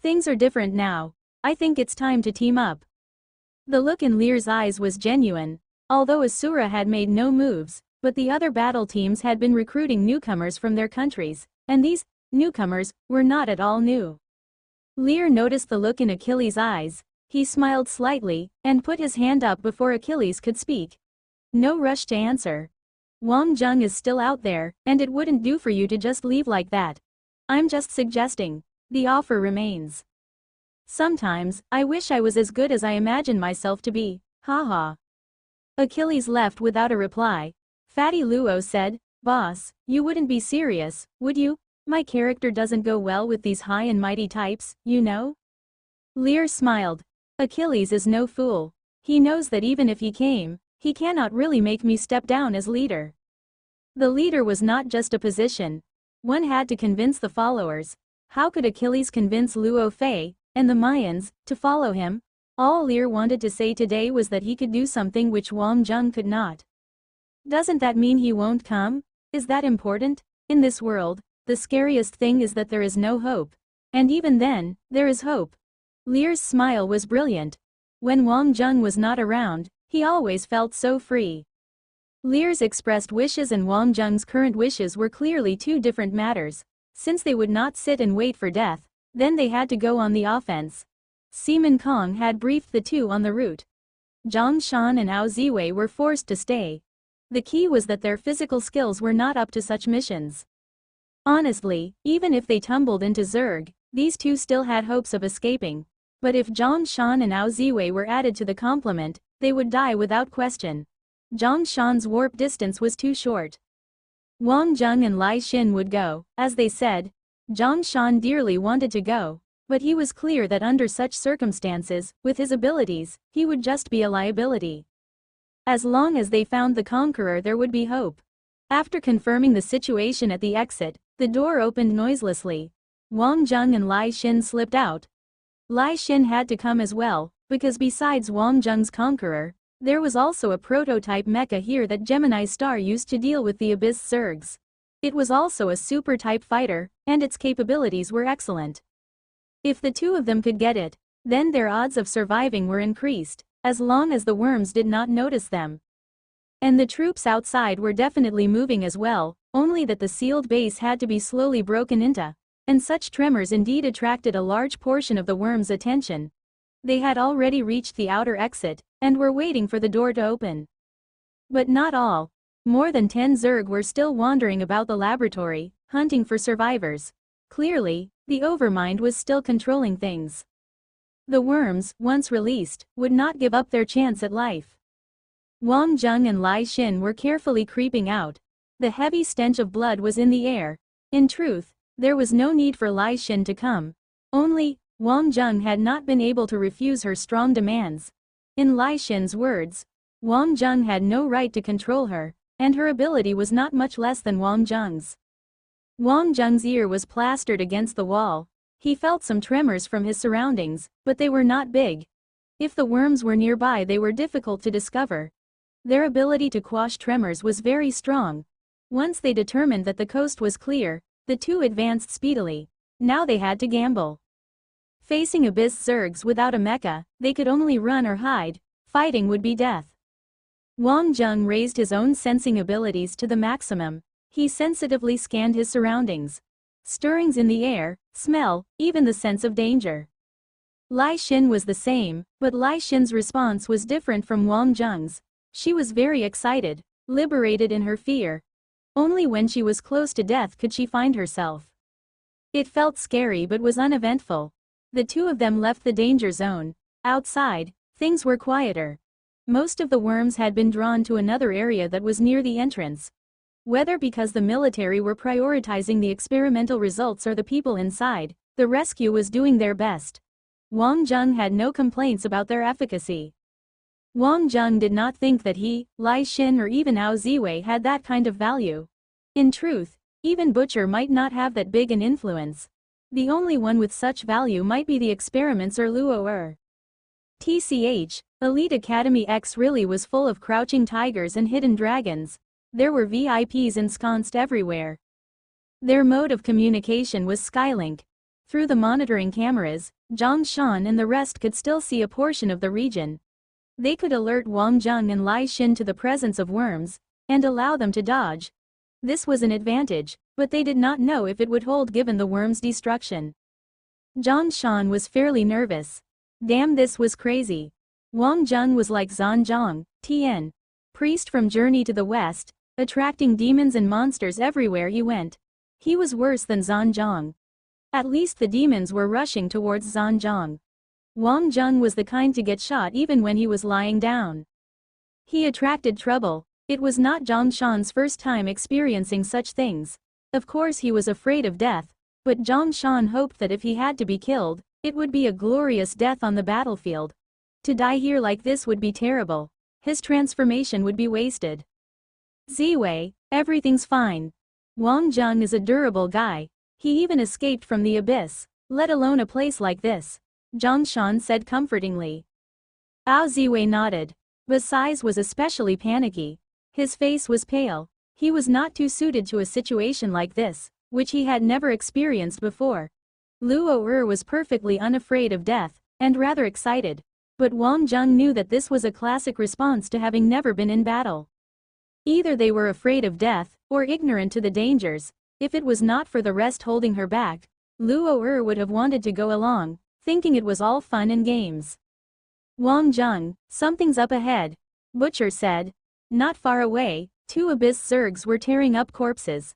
Things are different now. I think it's time to team up. The look in Lear's eyes was genuine. Although Asura had made no moves, but the other battle teams had been recruiting newcomers from their countries, and these newcomers were not at all new. Lear noticed the look in Achilles' eyes. He smiled slightly and put his hand up before Achilles could speak. No rush to answer. Wang Zheng is still out there, and it wouldn't do for you to just leave like that. I'm just suggesting. The offer remains. Sometimes, I wish I was as good as I imagine myself to be, haha. Achilles left without a reply. Fatty Luo said, Boss, you wouldn't be serious, would you? My character doesn't go well with these high and mighty types, you know? Lear smiled. Achilles is no fool. He knows that even if he came, he cannot really make me step down as leader. The leader was not just a position. One had to convince the followers. How could Achilles convince Luo Fei and the Mayans to follow him? All Lear wanted to say today was that he could do something which Wang Zheng could not. Doesn't that mean he won't come? Is that important? In this world, the scariest thing is that there is no hope. And even then, there is hope. Lear's smile was brilliant. When Wang Zheng was not around, he always felt so free. Lear's expressed wishes and Wang Zheng's current wishes were clearly two different matters. Since they would not sit and wait for death, then they had to go on the offense. Seaman Kong had briefed the two on the route. Zhang Shan and Ao Ziwei were forced to stay. The key was that their physical skills were not up to such missions. Honestly, even if they tumbled into Zerg, these two still had hopes of escaping. But if Zhang Shan and Ao Ziwei were added to the complement, they would die without question. Zhang Shan's warp distance was too short. Wang Zheng and Lai Xin would go, as they said. Zhang Shan dearly wanted to go, but he was clear that under such circumstances, with his abilities, he would just be a liability. As long as they found the conqueror, there would be hope. After confirming the situation at the exit, the door opened noiselessly. Wang Zheng and Lai Xin slipped out. Lai Xin had to come as well, because besides Wang Zheng's conqueror, there was also a prototype mecha here that Gemini Star used to deal with the Abyss Zergs. It was also a super-type fighter, and its capabilities were excellent. If the two of them could get it, then their odds of surviving were increased, as long as the worms did not notice them. And the troops outside were definitely moving as well, only that the sealed base had to be slowly broken into. And such tremors indeed attracted a large portion of the worms' attention. They had already reached the outer exit, and were waiting for the door to open. But not all. More than 10 Zerg were still wandering about the laboratory, hunting for survivors. Clearly, the Overmind was still controlling things. The worms, once released, would not give up their chance at life. Wang Zheng and Lai Xin were carefully creeping out. The heavy stench of blood was in the air. In truth, there was no need for Lai Xin to come. Only, Wang Zheng had not been able to refuse her strong demands. In Lai Xin's words, Wang Zheng had no right to control her, and her ability was not much less than Wang Zheng's. Wang Zheng's ear was plastered against the wall. He felt some tremors from his surroundings, but they were not big. If the worms were nearby, they were difficult to discover. Their ability to quash tremors was very strong. Once they determined that the coast was clear, the two advanced speedily. Now they had to gamble. Facing Abyss Zergs without a mecha, they could only run or hide. Fighting would be death. Wang Zheng raised his own sensing abilities to the maximum. He sensitively scanned his surroundings. Stirrings in the air, smell, even the sense of danger. Lai Xin was the same, but Lai Xin's response was different from Wang Zheng's. She was very excited, liberated in her fear. Only when she was close to death could she find herself. It felt scary but was uneventful. The two of them left the danger zone. Outside, things were quieter. Most of the worms had been drawn to another area that was near the entrance. Whether because the military were prioritizing the experimental results or the people inside, the rescue was doing their best. Wang Zheng had no complaints about their efficacy. Wang Zheng did not think that he, Lai Xin or even Ao Ziwei had that kind of value. In truth, even Butcher might not have that big an influence. The only one with such value might be the experiments or Luo. TCH, Elite Academy X really was full of crouching tigers and hidden dragons. There were VIPs ensconced everywhere. Their mode of communication was Skylink. Through the monitoring cameras, Zhang Shan and the rest could still see a portion of the region. They could alert Wang Zheng and Lai Xin to the presence of worms, and allow them to dodge. This was an advantage, but they did not know if it would hold given the worms' destruction. Zhang Shan was fairly nervous. Damn, this was crazy. Wang Zheng was like Zhanjiang, Tian, priest from Journey to the West, attracting demons and monsters everywhere he went. He was worse than Zhanjiang. At least the demons were rushing towards Zhanjiang. Wang Zheng was the kind to get shot even when he was lying down. He attracted trouble. It was not Zhang Shan's first time experiencing such things. Of course he was afraid of death, but Zhang Shan hoped that if he had to be killed, it would be a glorious death on the battlefield. To die here like this would be terrible. His transformation would be wasted. Ziwei, everything's fine. Wang Zheng is a durable guy. He even escaped from the abyss, let alone a place like this, Zhang Shan said comfortingly. Ao Ziwei nodded. Besides was especially panicky. His face was pale. He was not too suited to a situation like this, which he had never experienced before. Luo was perfectly unafraid of death, and rather excited. But Wang Zheng knew that this was a classic response to having never been in battle. Either they were afraid of death, or ignorant to the dangers. If it was not for the rest holding her back, Luo would have wanted to go along, thinking it was all fun and games. Wang Zheng, something's up ahead, Butcher said. Not far away, 2 abyss zergs were tearing up corpses.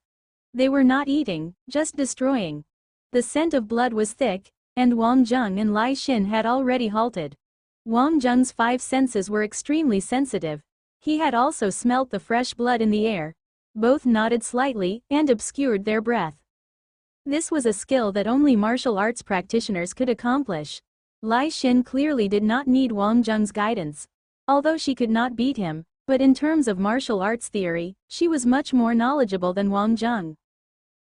They were not eating, just destroying. The scent of blood was thick, and Wang Zheng and Lai Xin had already halted. Wang Zheng's 5 senses were extremely sensitive. He had also smelt the fresh blood in the air. Both nodded slightly and obscured their breath. This was a skill that only martial arts practitioners could accomplish. Lai Xin clearly did not need Wang Zheng's guidance. Although she could not beat him, but in terms of martial arts theory, she was much more knowledgeable than Wang Zheng.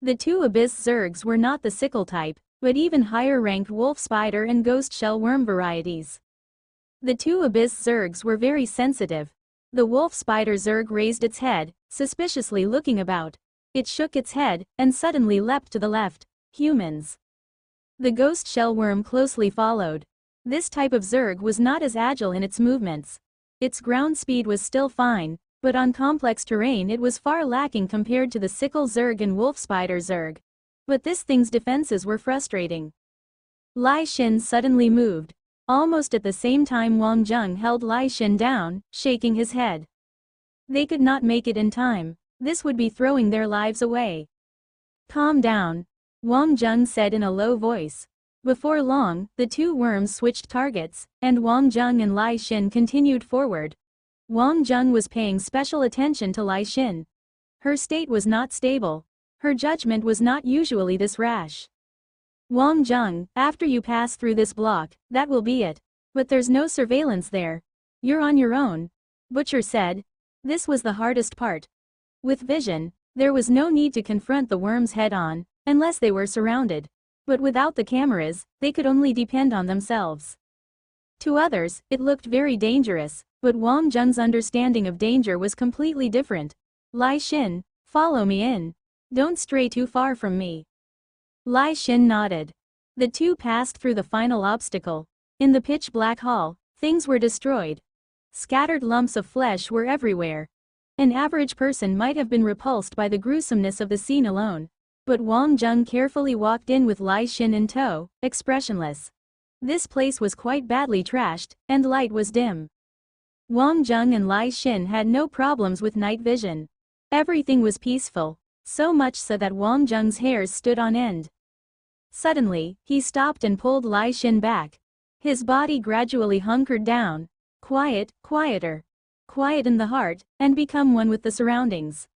The 2 abyss zergs were not the sickle type, but even higher-ranked wolf spider and ghost shell worm varieties. The 2 abyss zergs were very sensitive. The wolf spider zerg raised its head, suspiciously looking about. It shook its head, and suddenly leapt to the left. Humans. The ghost shell worm closely followed. This type of zerg was not as agile in its movements. Its ground speed was still fine, but on complex terrain it was far lacking compared to the sickle zerg and wolf spider zerg. But this thing's defenses were frustrating. Lai Xin suddenly moved. Almost at the same time Wang Zheng held Lai Xin down, shaking his head. They could not make it in time. This would be throwing their lives away. Calm down, Wang Zheng said in a low voice. Before long, the 2 worms switched targets, and Wang Zheng and Lai Xin continued forward. Wang Zheng was paying special attention to Lai Xin. Her state was not stable. Her judgment was not usually this rash. Wang Zheng, after you pass through this block, that will be it. But there's no surveillance there. You're on your own, Butcher said. This was the hardest part. With vision, there was no need to confront the worms head-on, unless they were surrounded. But without the cameras, they could only depend on themselves. To others, it looked very dangerous, but Wang Zheng's understanding of danger was completely different. Lai Xin, follow me in. Don't stray too far from me. Lai Xin nodded. The 2 passed through the final obstacle. In the pitch-black hall, things were destroyed. Scattered lumps of flesh were everywhere. An average person might have been repulsed by the gruesomeness of the scene alone. But Wang Zheng carefully walked in with Lai Xin in tow, expressionless. This place was quite badly trashed, and light was dim. Wang Zheng and Lai Xin had no problems with night vision. Everything was peaceful, so much so that Wang Zheng's hairs stood on end. Suddenly, he stopped and pulled Lai Xin back. His body gradually hunkered down. Quiet, quieter. Quiet in the heart, and become one with the surroundings.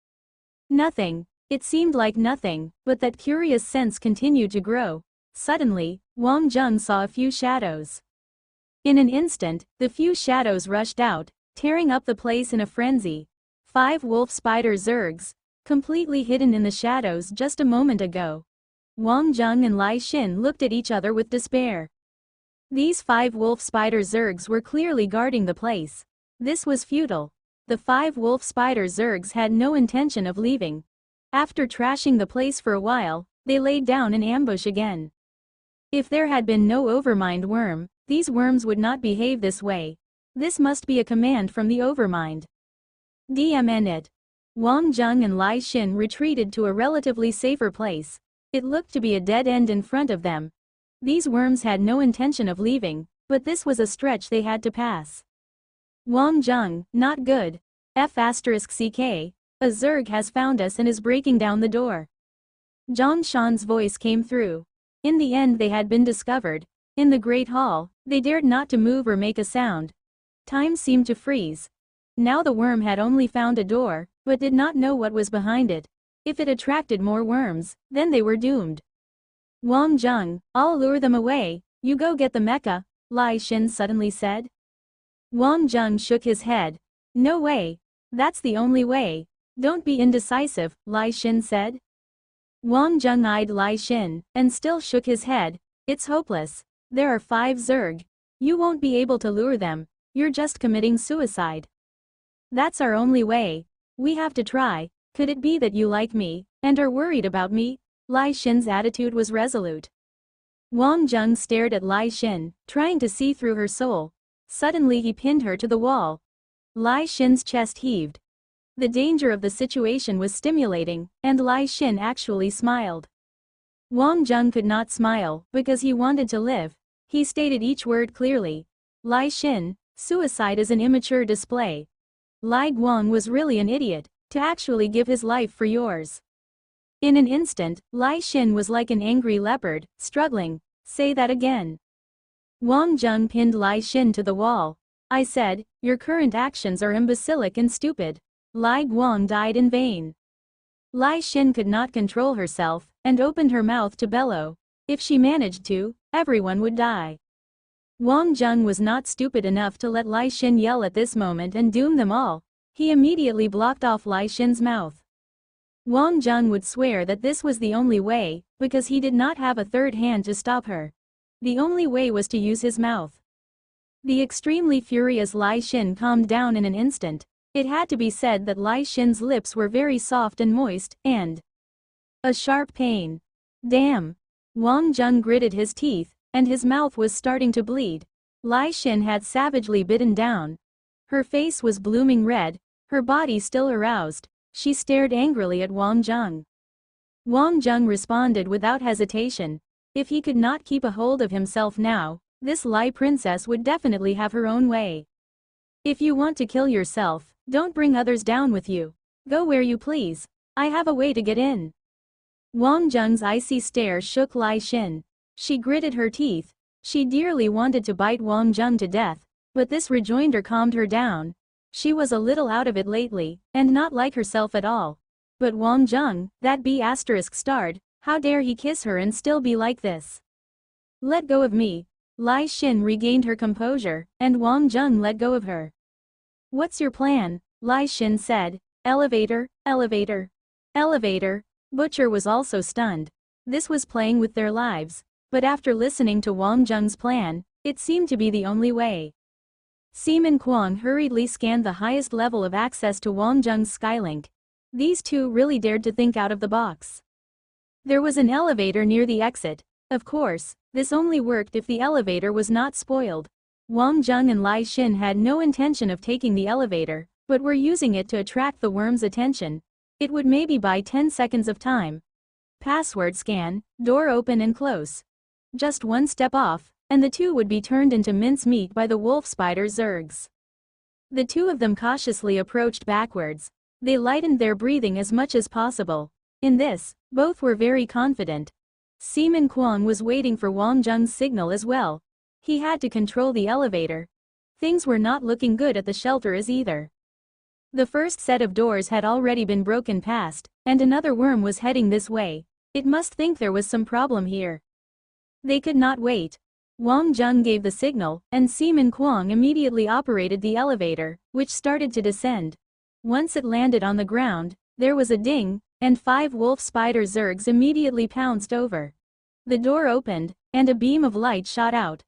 Nothing. It seemed like nothing, but that curious sense continued to grow. Suddenly, Wang Zheng saw a few shadows. In an instant, the few shadows rushed out, tearing up the place in a frenzy. 5 wolf spider zergs, completely hidden in the shadows just a moment ago. Wang Zheng and Lai Xin looked at each other with despair. These 5 wolf spider zergs were clearly guarding the place. This was futile. The 5 wolf spider zergs had no intention of leaving. After trashing the place for a while, they laid down in ambush again. If there had been no Overmind worm, these worms would not behave this way. This must be a command from the Overmind. DMN it. Wang Zheng and Lai Xin retreated to a relatively safer place. It looked to be a dead end in front of them. These worms had no intention of leaving, but this was a stretch they had to pass. Wang Zheng, not good. F***ck, a zerg has found us and is breaking down the door. Zhang Shan's voice came through. In the end they had been discovered. In the Great Hall, they dared not to move or make a sound. Time seemed to freeze. Now the worm had only found a door, but did not know what was behind it. If it attracted more worms, then they were doomed. Wang Zheng, I'll lure them away, you go get the mecha, Lai Xin suddenly said. Wang Zheng shook his head. No way. That's the only way. Don't be indecisive, Lai Xin said. Wang Zheng eyed Lai Xin, and still shook his head. It's hopeless. There are 5 zerg. You won't be able to lure them. You're just committing suicide. That's our only way. We have to try. Could it be that you like me, and are worried about me? Lai Xin's attitude was resolute. Wang Zheng stared at Lai Xin, trying to see through her soul. Suddenly he pinned her to the wall. Lai Xin's chest heaved. The danger of the situation was stimulating, and Lai Xin actually smiled. Wang Zheng could not smile, because he wanted to live. He stated each word clearly. Lai Xin, suicide is an immature display. Lai Guang was really an idiot, to actually give his life for yours. In an instant, Lai Xin was like an angry leopard, struggling. Say that again. Wang Zheng pinned Lai Xin to the wall. I said, your current actions are imbecilic and stupid. Lai Guang died in vain. Lai Xin could not control herself, and opened her mouth to bellow. If she managed to, everyone would die. Wang Zheng was not stupid enough to let Lai Xin yell at this moment and doom them all. He immediately blocked off Lai Xin's mouth. Wang Zheng would swear that this was the only way, because he did not have a third hand to stop her. The only way was to use his mouth. The extremely furious Lai Xin calmed down in an instant. It had to be said that Lai Xin's lips were very soft and moist, and a sharp pain. Damn. Wang Zheng gritted his teeth, and his mouth was starting to bleed. Lai Xin had savagely bitten down. Her face was blooming red, her body still aroused. She stared angrily at Wang Zheng. Wang Zheng responded without hesitation. If he could not keep a hold of himself now, this Lai princess would definitely have her own way. If you want to kill yourself, don't bring others down with you. Go where you please. I have a way to get in. Wang Zheng's icy stare shook Lai Xin. She gritted her teeth. She dearly wanted to bite Wang Zheng to death, but this rejoinder calmed her down. She was a little out of it lately, and not like herself at all. But Wang Zheng, that B*****, how dare he kiss her and still be like this? Let go of me. Lai Xin regained her composure, and Wang Zheng let go of her. What's your plan? Lai Xin said. Elevator, elevator. Elevator. Butcher was also stunned. This was playing with their lives. But after listening to Wang Zheng's plan, it seemed to be the only way. Seaman Kuang hurriedly scanned the highest level of access to Wang Zheng's Skylink. These two really dared to think out of the box. There was an elevator near the exit. Of course, this only worked if the elevator was not spoiled. Wang Zheng and Lai Xin had no intention of taking the elevator, but were using it to attract the worm's attention. It would maybe buy 10 seconds of time. Password scan, door open and close. Just one step off, and the two would be turned into mincemeat by the wolf spider zergs. The two of them cautiously approached backwards. They lightened their breathing as much as possible. In this, both were very confident. Seaman Kuang was waiting for Wang Zheng's signal as well. He had to control the elevator. Things were not looking good at the shelter as either. The first set of doors had already been broken past, and another worm was heading this way. It must think there was some problem here. They could not wait. Wang Zheng gave the signal, and Seaman Kuang immediately operated the elevator, which started to descend. Once it landed on the ground, there was a ding, and 5 wolf spider zergs immediately pounced over. The door opened, and a beam of light shot out.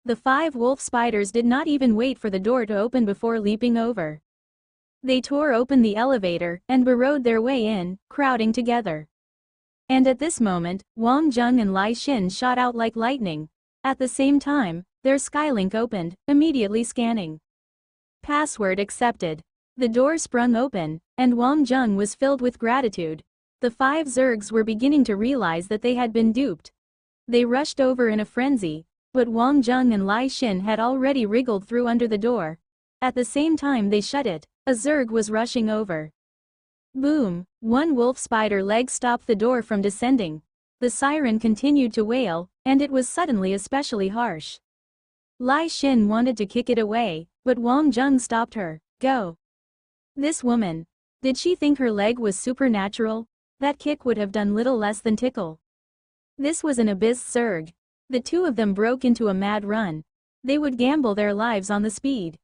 The 5 wolf spiders did not even wait for the door to open before leaping over. They tore open the elevator and burrowed their way in, crowding together. And at this moment, Wang Zheng and Lai Xin shot out like lightning. At the same time, their Skylink opened, immediately scanning. Password accepted. The door sprung open, and Wang Zheng was filled with gratitude. The 5 Zergs were beginning to realize that they had been duped. They rushed over in a frenzy, but Wang Zheng and Lai Xin had already wriggled through under the door. At the same time they shut it, a Zerg was rushing over. Boom! One wolf spider leg stopped the door from descending. The siren continued to wail, and it was suddenly especially harsh. Lai Xin wanted to kick it away, but Wang Zheng stopped her. Go! This woman. Did she think her leg was supernatural? That kick would have done little less than tickle. This was an Abyss Zerg. The two of them broke into a mad run. They would gamble their lives on the speed.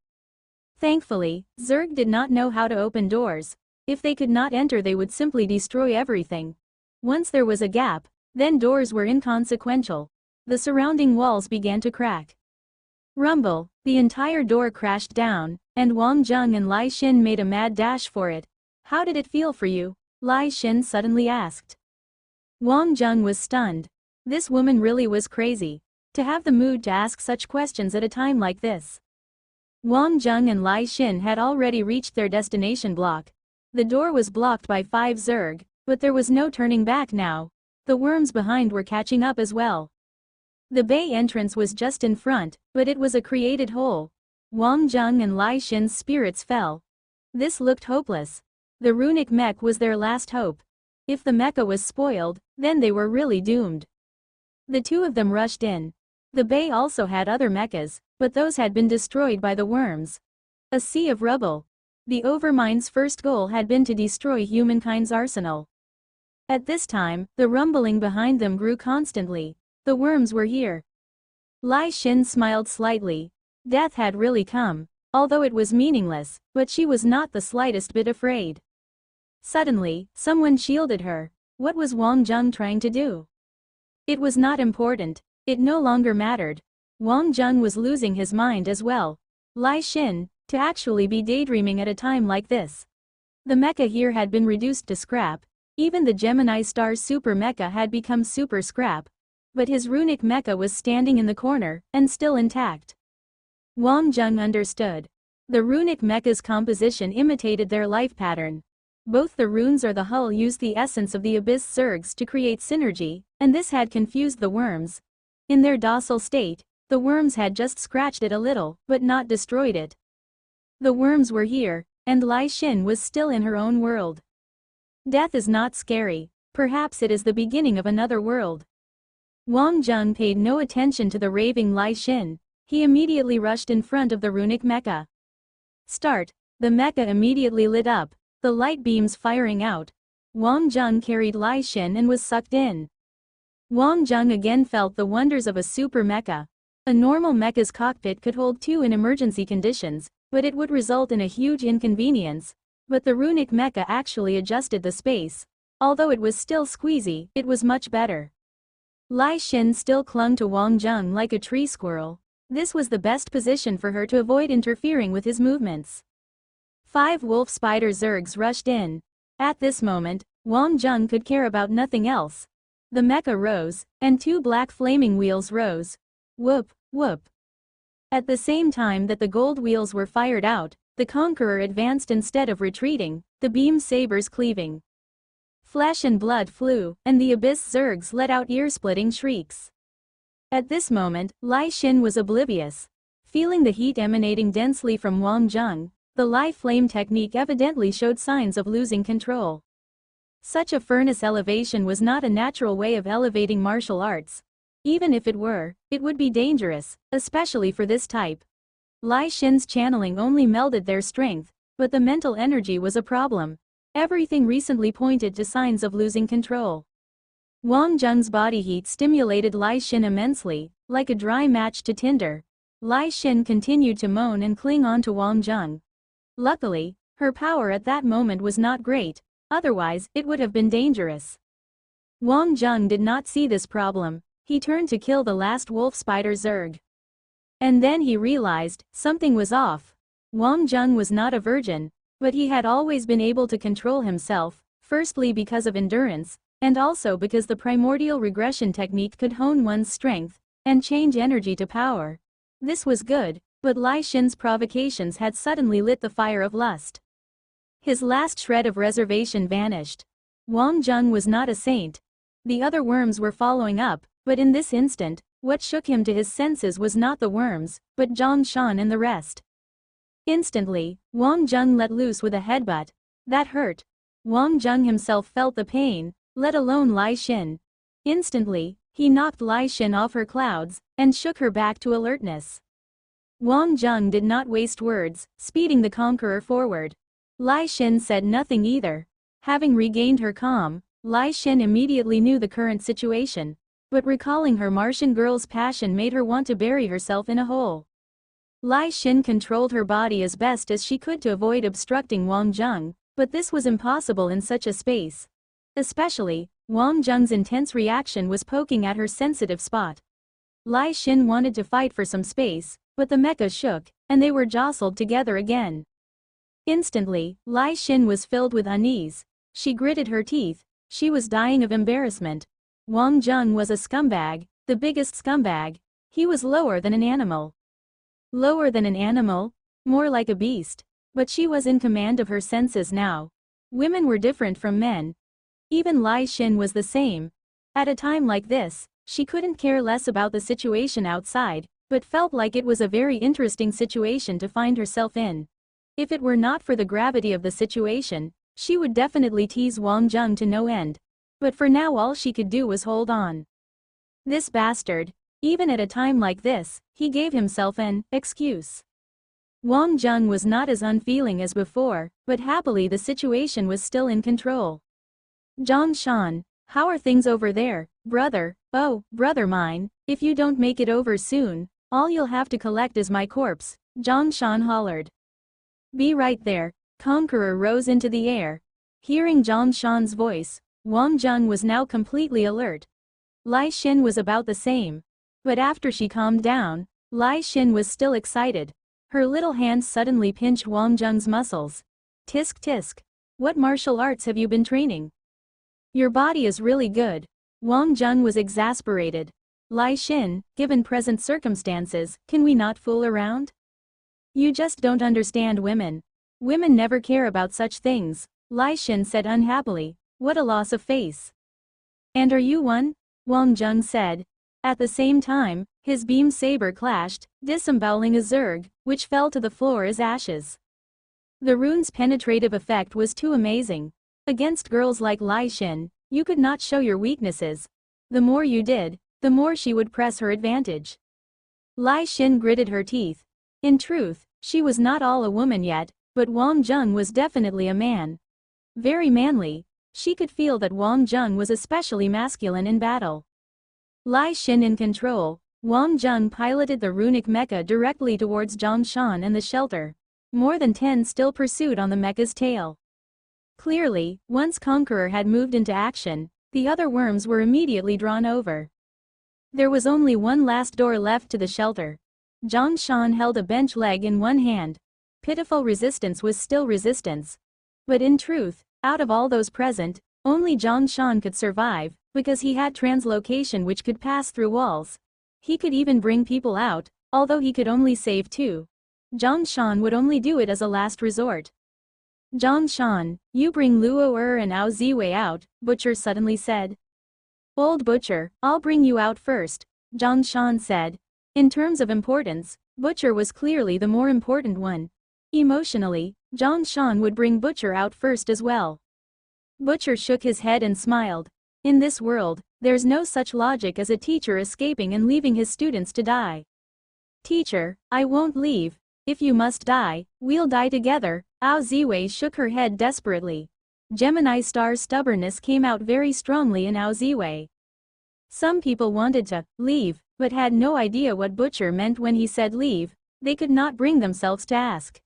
Thankfully, Zerg did not know how to open doors. If they could not enter, they would simply destroy everything. Once there was a gap, then doors were inconsequential. The surrounding walls began to crack. Rumble, the entire door crashed down, and Wang Zheng and Lai Xin made a mad dash for it. How did it feel for you? Lai Xin suddenly asked. Wang Zheng was stunned. This woman really was crazy. To have the mood to ask such questions at a time like this. Wang Zheng and Lai Xin had already reached their destination block. The door was blocked by 5 Zerg, but there was no turning back now. The worms behind were catching up as well. The bay entrance was just in front, but it was a created hole. Wang Zheng and Lai Xin's spirits fell. This looked hopeless. The runic mech was their last hope. If the mecha was spoiled, then they were really doomed. The two of them rushed in. The bay also had other mechas, but those had been destroyed by the worms. A sea of rubble. The Overmind's first goal had been to destroy humankind's arsenal. At this time, the rumbling behind them grew constantly. The worms were here. Lai Xin smiled slightly. Death had really come, although it was meaningless, but she was not the slightest bit afraid. Suddenly, someone shielded her. What was Wang Zheng trying to do? It was not important. It no longer mattered. Wang Zheng was losing his mind as well. Lai Xin, to actually be daydreaming at a time like this. The mecha here had been reduced to scrap. Even the Gemini Star Super Mecha had become super scrap. But his runic mecha was standing in the corner, and still intact. Wang Zheng understood. The runic mecha's composition imitated their life pattern. Both the runes or the hull used the essence of the Abyss Zergs to create synergy, and this had confused the worms. In their docile state, the worms had just scratched it a little, but not destroyed it. The worms were here, and Lai Xin was still in her own world. Death is not scary. Perhaps it is the beginning of another world. Wang Zheng paid no attention to the raving Lai Xin. He immediately rushed in front of the runic mecha. Start. The mecha immediately lit up, the light beams firing out. Wang Zheng carried Lai Xin and was sucked in. Wang Zheng again felt the wonders of a super mecha. A normal mecha's cockpit could hold 2 in emergency conditions, but it would result in a huge inconvenience. But the runic mecha actually adjusted the space. Although it was still squeezy, it was much better. Lai Xin still clung to Wang Zheng like a tree squirrel. This was the best position for her to avoid interfering with his movements. 5 wolf spider Zergs rushed in. At this moment, Wang Zheng could care about nothing else. The mecha rose, and 2 black flaming wheels rose. Whoop, whoop. At the same time that the gold wheels were fired out, the Conqueror advanced instead of retreating, the beam sabers cleaving. Flesh and blood flew, and the Abyss Zergs let out ear-splitting shrieks. At this moment, Lai Xin was oblivious. Feeling the heat emanating densely from Wang Zheng, the Lai Flame technique evidently showed signs of losing control. Such a furnace elevation was not a natural way of elevating martial arts. Even if it were, it would be dangerous, especially for this type. Lai Xin's channeling only melded their strength, but the mental energy was a problem. Everything recently pointed to signs of losing control. Wang Zheng's body heat stimulated Lai Xin immensely, like a dry match to tinder. Lai Xin continued to moan and cling on to Wang Zheng. Luckily, her power at that moment was not great, otherwise it would have been dangerous. Wang Zheng did not see this problem. He turned to kill the last wolf spider Zerg. And then he realized something was off. Wang Zheng was not a virgin. But he had always been able to control himself, firstly because of endurance, and also because the primordial regression technique could hone one's strength and change energy to power. This was good, but Lai Shin's provocations had suddenly lit the fire of lust. His last shred of reservation vanished. Wang Zheng was not a saint. The other worms were following up, but in this instant, what shook him to his senses was not the worms, but Zhang Shan and the rest. Instantly, Wang Zheng let loose with a headbutt. That hurt. Wang Zheng himself felt the pain, let alone Lai Xin. Instantly, he knocked Lai Xin off her clouds and shook her back to alertness. Wang Zheng did not waste words, speeding the conqueror forward. Lai Xin said nothing either. Having regained her calm, Lai Xin immediately knew the current situation, but recalling her Martian girl's passion made her want to bury herself in a hole. Lai Xin controlled her body as best as she could to avoid obstructing Wang Zheng, but this was impossible in such a space. Especially, Wang Zheng's intense reaction was poking at her sensitive spot. Lai Xin wanted to fight for some space, but the mecha shook, and they were jostled together again. Instantly, Lai Xin was filled with unease. She gritted her teeth. She was dying of embarrassment. Wang Zheng was a scumbag, the biggest scumbag. He was lower than an animal. Lower than an animal? More like a beast. But she was in command of her senses now. Women were different from men. Even Lai Xin was the same. At a time like this, she couldn't care less about the situation outside, but felt like it was a very interesting situation to find herself in. If it were not for the gravity of the situation, she would definitely tease Wang Zheng to no end. But for now all she could do was hold on. This bastard. Even at a time like this, he gave himself an excuse. Wang Zheng was not as unfeeling as before, but happily the situation was still in control. Zhang Shan, how are things over there, brother? Oh, brother mine, if you don't make it over soon, all you'll have to collect is my corpse, Zhang Shan hollered. Be right there. Conqueror rose into the air. Hearing Zhang Shan's voice, Wang Zheng was now completely alert. Lai Xin was about the same. But after she calmed down, Lai Xin was still excited. Her little hands suddenly pinched Wang Zheng's muscles. Tisk tisk. What martial arts have you been training? Your body is really good. Wang Zheng was exasperated. Lai Xin, given present circumstances, can we not fool around? You just don't understand women. Women never care about such things, Lai Xin said unhappily. What a loss of face. And are you one? Wang Zheng said. At the same time, his beam saber clashed, disemboweling a Zerg, which fell to the floor as ashes. The rune's penetrative effect was too amazing. Against girls like Lai Xin, you could not show your weaknesses. The more you did, the more she would press her advantage. Lai Xin gritted her teeth. In truth, she was not all a woman yet, but Wang Zheng was definitely a man. Very manly. She could feel that Wang Zheng was especially masculine in battle. Lai Xin in control, Wang Zheng piloted the runic mecha directly towards Zhang Shan and the shelter. More than 10 still pursued on the mecha's tail. Clearly, once Conqueror had moved into action, the other worms were immediately drawn over. There was only one last door left to the shelter. Zhang Shan held a bench leg in one hand. Pitiful resistance was still resistance. But in truth, out of all those present, only Zhang Shan could survive, because he had translocation which could pass through walls. He could even bring people out, although he could only save 2. Zhang Shan would only do it as a last resort. Zhang Shan, you bring Luo and Ao Ziwei out, Butcher suddenly said. Old Butcher, I'll bring you out first, Zhang Shan said. In terms of importance, Butcher was clearly the more important one. Emotionally, Zhang Shan would bring Butcher out first as well. Butcher shook his head and smiled. In this world, there's no such logic as a teacher escaping and leaving his students to die. Teacher, I won't leave. If you must die, we'll die together. Ao Ziwei shook her head desperately. Gemini Star's stubbornness came out very strongly in Ao Ziwei. Some people wanted to leave, but had no idea what Butcher meant when he said leave. They could not bring themselves to ask.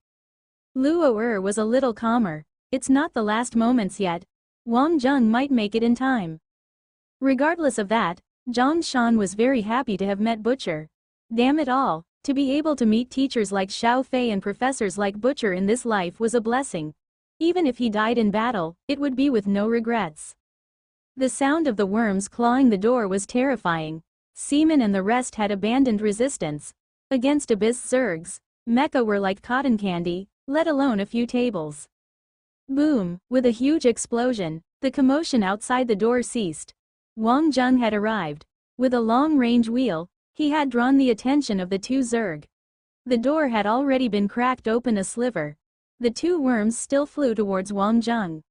Luo was a little calmer. It's not the last moments yet. Wang Zheng might make it in time. Regardless of that, Zhang Shan was very happy to have met Butcher. Damn it all, to be able to meet teachers like Xiao Fei and professors like Butcher in this life was a blessing. Even if he died in battle, it would be with no regrets. The sound of the worms clawing the door was terrifying. Seaman and the rest had abandoned resistance. Against Abyss Zergs, mecha were like cotton candy, let alone a few tables. Boom! With a huge explosion, the commotion outside the door ceased. Wang Zheng had arrived. With a long-range wheel, he had drawn the attention of the two Zerg. The door had already been cracked open a sliver. The two worms still flew towards Wang Zheng.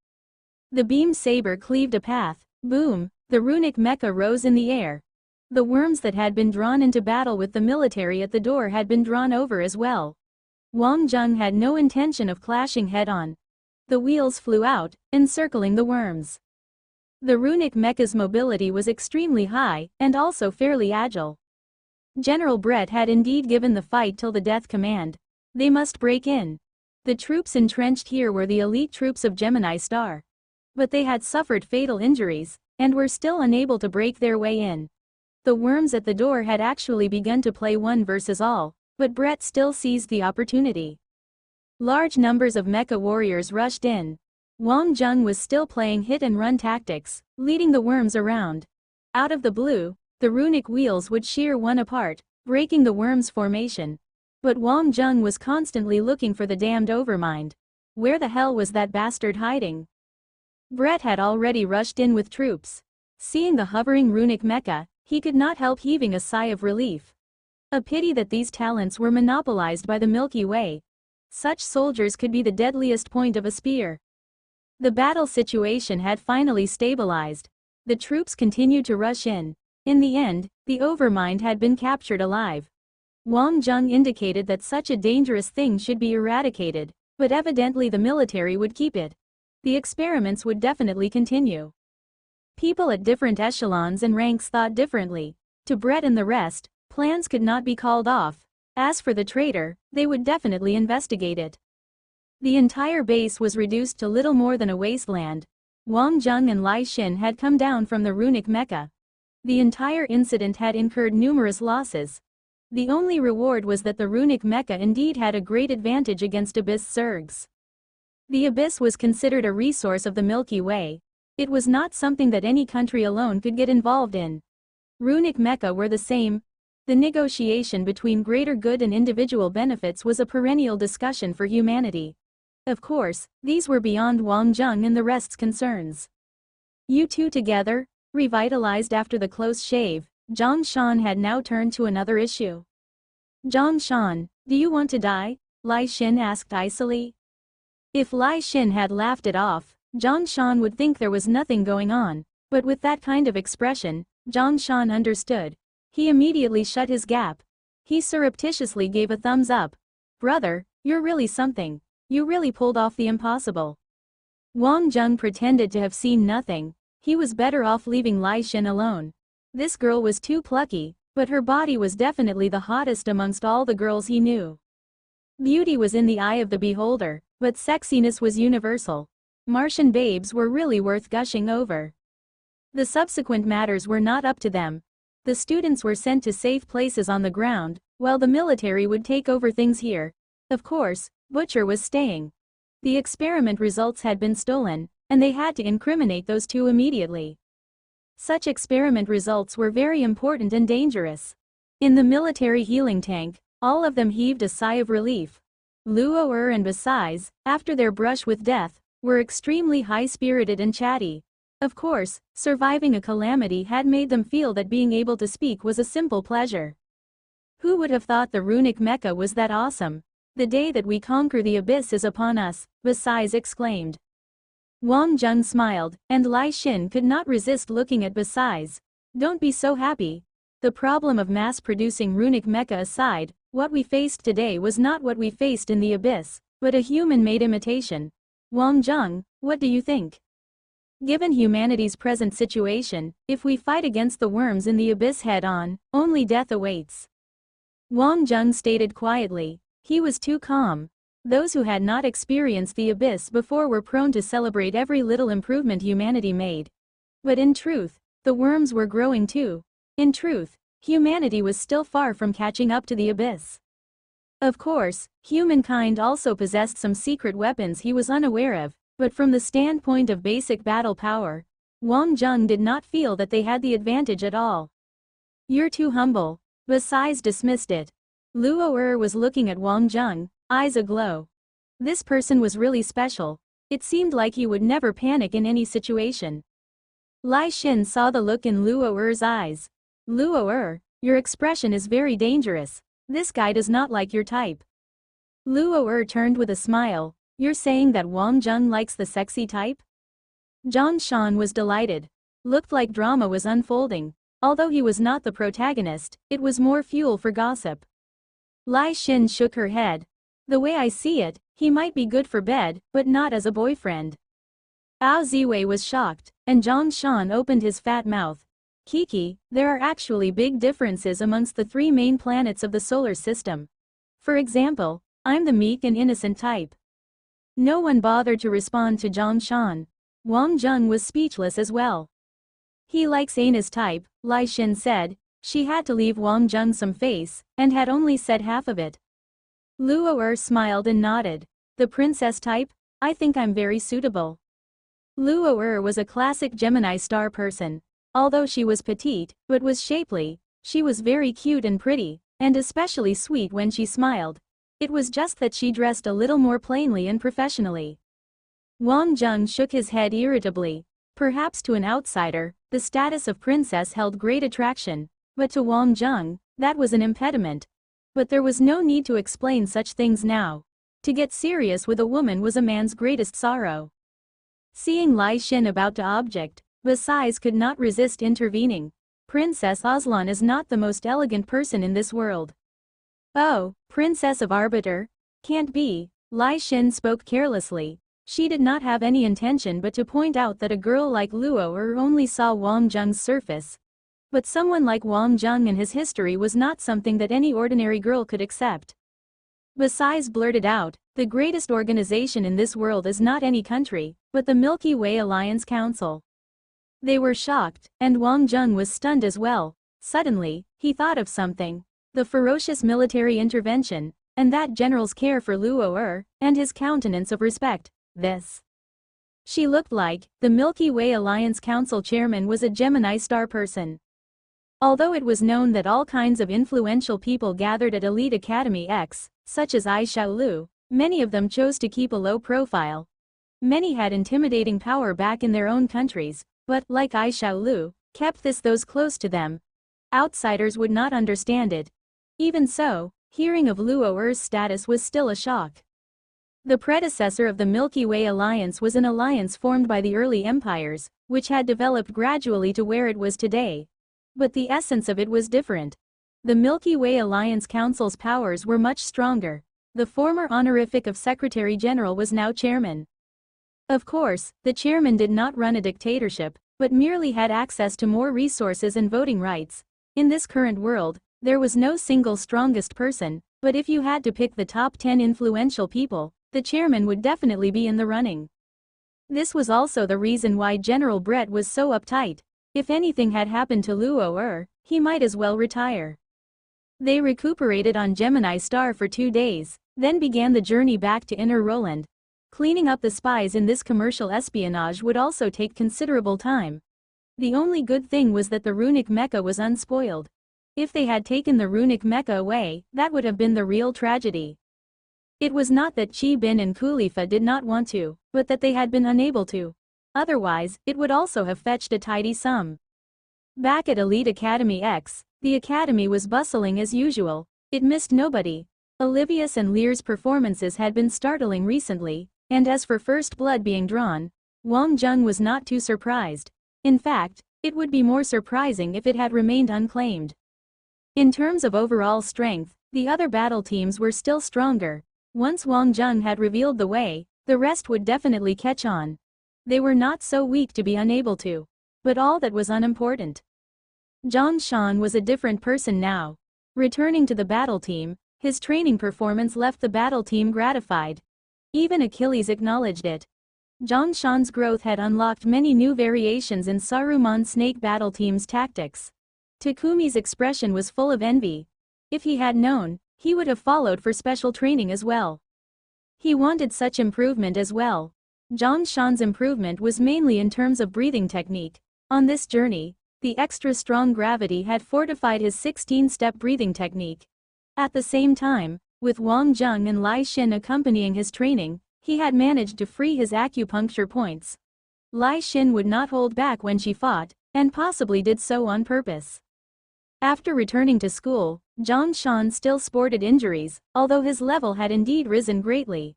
The beam saber cleaved a path. Boom! The runic mecha rose in the air. The worms that had been drawn into battle with the military at the door had been drawn over as well. Wang Zheng had no intention of clashing head-on. The wheels flew out, encircling the worms. The runic mecha's mobility was extremely high, and also fairly agile. General Brett had indeed given the fight till the death command. They must break in. The troops entrenched here were the elite troops of Gemini Star. But they had suffered fatal injuries, and were still unable to break their way in. The worms at the door had actually begun to play one versus all, but Brett still seized the opportunity. Large numbers of mecha warriors rushed in. Wang Zheng was still playing hit-and-run tactics, leading the worms around. Out of the blue, the runic wheels would shear one apart, breaking the worms' formation. But Wang Zheng was constantly looking for the damned Overmind. Where the hell was that bastard hiding? Brett had already rushed in with troops. Seeing the hovering runic mecha, he could not help heaving a sigh of relief. A pity that these talents were monopolized by the Milky Way. Such soldiers could be the deadliest point of a spear. The battle situation had finally stabilized. The troops continued to rush in. In the end, the Overmind had been captured alive. Wang Zheng indicated that such a dangerous thing should be eradicated, but evidently the military would keep it. The experiments would definitely continue. People at different echelons and ranks thought differently. To Brett and the rest, plans could not be called off. As for the traitor, they would definitely investigate it. The entire base was reduced to little more than a wasteland. Wang Zheng and Lai Xin had come down from the runic mecha. The entire incident had incurred numerous losses. The only reward was that the runic mecha indeed had a great advantage against Abyss Zergs. The Abyss was considered a resource of the Milky Way. It was not something that any country alone could get involved in. Runic mecha were the same. The negotiation between greater good and individual benefits was a perennial discussion for humanity. Of course, these were beyond Wang Zheng and the rest's concerns. You two together? Revitalized after the close shave, Zhang Shan had now turned to another issue. Zhang Shan, do you want to die? Lai Xin asked icily. If Lai Xin had laughed it off, Zhang Shan would think there was nothing going on, but with that kind of expression, Zhang Shan understood. He immediately shut his gap. He surreptitiously gave a thumbs up. Brother, you're really something. You really pulled off the impossible. Wang Zheng pretended to have seen nothing. He was better off leaving Lai Xin alone. This girl was too plucky, but her body was definitely the hottest amongst all the girls he knew. Beauty was in the eye of the beholder, but sexiness was universal. Martian babes were really worth gushing over. The subsequent matters were not up to them. The students were sent to safe places on the ground, while the military would take over things here. Of course, Butcher was staying. The experiment results had been stolen, and they had to incriminate those two immediately. Such experiment results were very important and dangerous. In the military healing tank, all of them heaved a sigh of relief. Luo and Besides, after their brush with death, were extremely high-spirited and chatty. Of course, surviving a calamity had made them feel that being able to speak was a simple pleasure. Who would have thought the runic mecha was that awesome? The day that we conquer the abyss is upon us, Besides exclaimed. Wang Zheng smiled, and Lai Xin could not resist looking at Besides. Don't be so happy. The problem of mass-producing runic mecha aside, what we faced today was not what we faced in the abyss, but a human-made imitation. Wang Zheng, what do you think? Given humanity's present situation, if we fight against the worms in the abyss head-on, only death awaits. Wang Zheng stated quietly. He was too calm. Those who had not experienced the abyss before were prone to celebrate every little improvement humanity made. But in truth, the worms were growing too. In truth, humanity was still far from catching up to the abyss. Of course, humankind also possessed some secret weapons he was unaware of, but from the standpoint of basic battle power, Wang Zheng did not feel that they had the advantage at all. "You're too humble," Basai's dismissed it. Luo was looking at Wang Zheng, eyes aglow. This person was really special. It seemed like he would never panic in any situation. Lai Xin saw the look in Luo's eyes. "Luo, your expression is very dangerous. This guy does not like your type." Luo turned with a smile. "You're saying that Wang Zheng likes the sexy type?" Zhang Shan was delighted. Looked like drama was unfolding. Although he was not the protagonist, it was more fuel for gossip. Lai Xin shook her head. "The way I see it, he might be good for bed, but not as a boyfriend." Ao Ziwei was shocked, and Zhang Shan opened his fat mouth. "Kiki, there are actually big differences amongst the 3 main planets of the solar system. For example, I'm the meek and innocent type." No one bothered to respond to Zhang Shan. Wang Zheng was speechless as well. "He likes Ana's type," Lai Xin said. She had to leave Wang Zheng some face, and had only said half of it. Luo smiled and nodded. "The princess type? I think I'm very suitable." Luo was a classic Gemini star person. Although she was petite, but was shapely, she was very cute and pretty, and especially sweet when she smiled. It was just that she dressed a little more plainly and professionally. Wang Zheng shook his head irritably. Perhaps to an outsider, the status of princess held great attraction, but to Wang Zheng, that was an impediment. But there was no need to explain such things now. To get serious with a woman was a man's greatest sorrow. Seeing Lai Xin about to object, Basai's could not resist intervening. "Princess Aslan is not the most elegant person in this world." "Oh, Princess of Arbiter? Can't be." Lai Xin spoke carelessly. She did not have any intention but to point out that a girl like Luo only saw Wang Zheng's surface. But someone like Wang Zheng and his history was not something that any ordinary girl could accept. Basai's blurted out, "The greatest organization in this world is not any country, but the Milky Way Alliance Council." They were shocked, and Wang Zheng was stunned as well. Suddenly, he thought of something. The ferocious military intervention, and that general's care for Luo, and his countenance of respect. This. She looked like, the Milky Way Alliance Council chairman was a Gemini star person. Although it was known that all kinds of influential people gathered at Elite Academy X, such as Ai Xiaolu, many of them chose to keep a low profile. Many had intimidating power back in their own countries, but, like Ai Xiaolu, kept those close to them. Outsiders would not understand it. Even so, hearing of Luo's status was still a shock. The predecessor of the Milky Way Alliance was an alliance formed by the early empires, which had developed gradually to where it was today. But the essence of it was different. The Milky Way Alliance Council's powers were much stronger. The former honorific of Secretary General was now chairman. Of course, the chairman did not run a dictatorship, but merely had access to more resources and voting rights. In this current world, there was no single strongest person, but if you had to pick the top 10 influential people, the chairman would definitely be in the running. This was also the reason why General Brett was so uptight. If anything had happened to Luo, he might as well retire. They recuperated on Gemini Star for 2 days, then began the journey back to Inner Roland. Cleaning up the spies in this commercial espionage would also take considerable time. The only good thing was that the runic mecha was unspoiled. If they had taken the runic mecha away, that would have been the real tragedy. It was not that Chi Bin and Kulifa did not want to, but that they had been unable to. Otherwise, it would also have fetched a tidy sum. Back at Elite Academy X, the academy was bustling as usual. It missed nobody. Olivia's and Lear's performances had been startling recently, and as for first blood being drawn, Wang Zheng was not too surprised. In fact, it would be more surprising if it had remained unclaimed. In terms of overall strength, the other battle teams were still stronger. Once Wang Zheng had revealed the way, the rest would definitely catch on. They were not so weak to be unable to. But all that was unimportant. Zhang Shan was a different person now. Returning to the battle team, his training performance left the battle team gratified. Even Achilles acknowledged it. Zhang Shan's growth had unlocked many new variations in Saruman Snake battle team's tactics. Takumi's expression was full of envy. If he had known, he would have followed for special training as well. He wanted such improvement as well. Zhang Shan's improvement was mainly in terms of breathing technique. On this journey, the extra strong gravity had fortified his 16-step breathing technique. At the same time, with Wang Zheng and Lai Xin accompanying his training, he had managed to free his acupuncture points. Lai Xin would not hold back when she fought, and possibly did so on purpose. After returning to school, Zhang Shan still sported injuries, although his level had indeed risen greatly.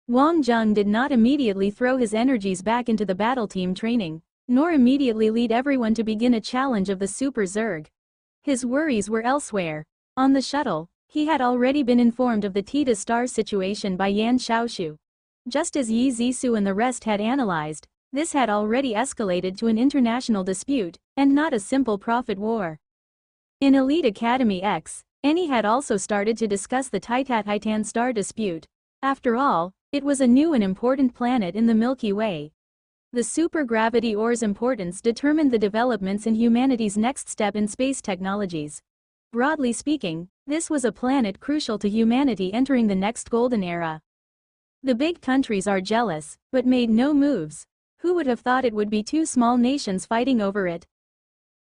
Wang Zheng did not immediately throw his energies back into the battle team training, nor immediately lead everyone to begin a challenge of the Super Zerg. His worries were elsewhere. On the shuttle, he had already been informed of the Tita Star situation by Yan Xiaoshu. Just as Yi Zisu and the rest had analyzed, this had already escalated to an international dispute, and not a simple profit war. In Elite Academy X, Annie had also started to discuss the Titan Star dispute. After all, it was a new and important planet in the Milky Way. The supergravity ore's importance determined the developments in humanity's next step in space technologies. Broadly speaking, this was a planet crucial to humanity entering the next golden era. The big countries are jealous, but made no moves. Who would have thought it would be two small nations fighting over it?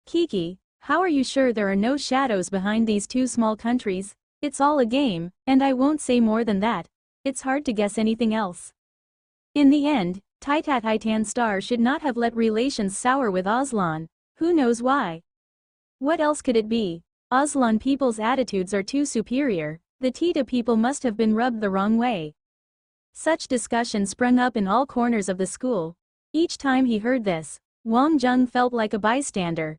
Kiki, how are you sure there are no shadows behind these two small countries? It's all a game, and I won't say more than that. It's hard to guess anything else. In the end, Titan Star should not have let relations sour with Aslan. Who knows why? What else could it be? Aslan people's attitudes are too superior. The Tita people must have been rubbed the wrong way. Such discussion sprung up in all corners of the school. Each time he heard this, Wang Zheng felt like a bystander.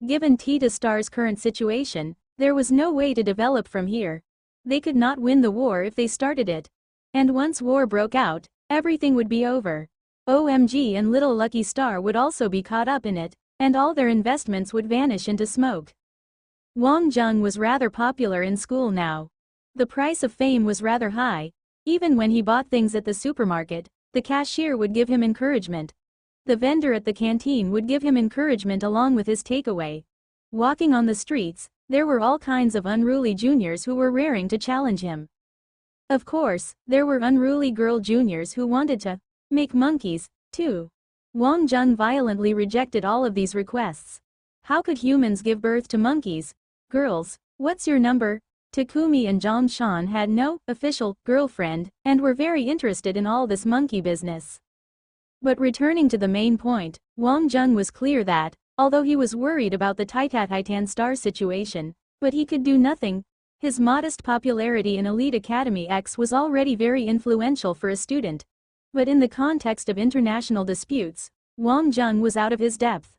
Given Tita Star's current situation, there was no way to develop from here. They could not win the war if they started it. And once war broke out, everything would be over. OMG and Little Lucky Star would also be caught up in it, and all their investments would vanish into smoke. Wang Zheng was rather popular in school now. The price of fame was rather high. Even when he bought things at the supermarket, the cashier would give him encouragement. The vendor at the canteen would give him encouragement along with his takeaway. Walking on the streets, there were all kinds of unruly juniors who were raring to challenge him. Of course, there were unruly girl juniors who wanted to make monkeys, too. Wang Zheng violently rejected all of these requests. How could humans give birth to monkeys? Girls, what's your number? Takumi and Zhang Shan had no official girlfriend and were very interested in all this monkey business. But returning to the main point, Wang Zheng was clear that, although he was worried about the Titan Star situation, but he could do nothing. His modest popularity in Elite Academy X was already very influential for a student. But in the context of international disputes, Wang Zheng was out of his depth.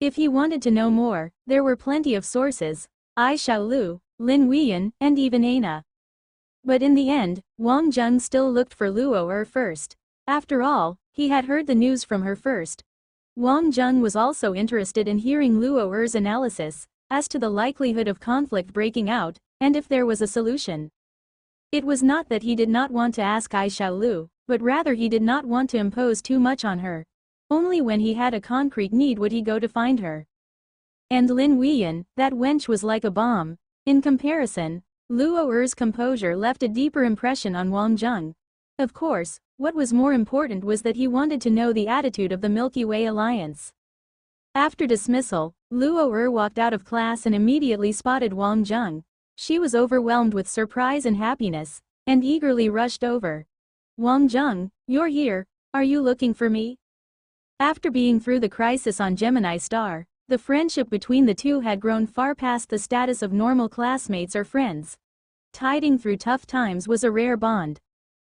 If he wanted to know more, there were plenty of sources, Ai Xiaolu, Lin Weiyan, and even Aina. But in the end, Wang Zheng still looked for Luo first. After all, he had heard the news from her first. Wang Zheng was also interested in hearing Luo's analysis as to the likelihood of conflict breaking out, and if there was a solution. It was not that he did not want to ask Ai Xiaolu, but rather he did not want to impose too much on her. Only when he had a concrete need would he go to find her. And Lin Weiyan, that wench was like a bomb. In comparison, Luo's composure left a deeper impression on Wang Zheng. Of course, what was more important was that he wanted to know the attitude of the Milky Way Alliance. After dismissal, Luo walked out of class and immediately spotted Wang Zheng. She was overwhelmed with surprise and happiness, and eagerly rushed over. Wang Zheng, you're here, are you looking for me? After being through the crisis on Gemini Star, the friendship between the two had grown far past the status of normal classmates or friends. Tiding through tough times was a rare bond.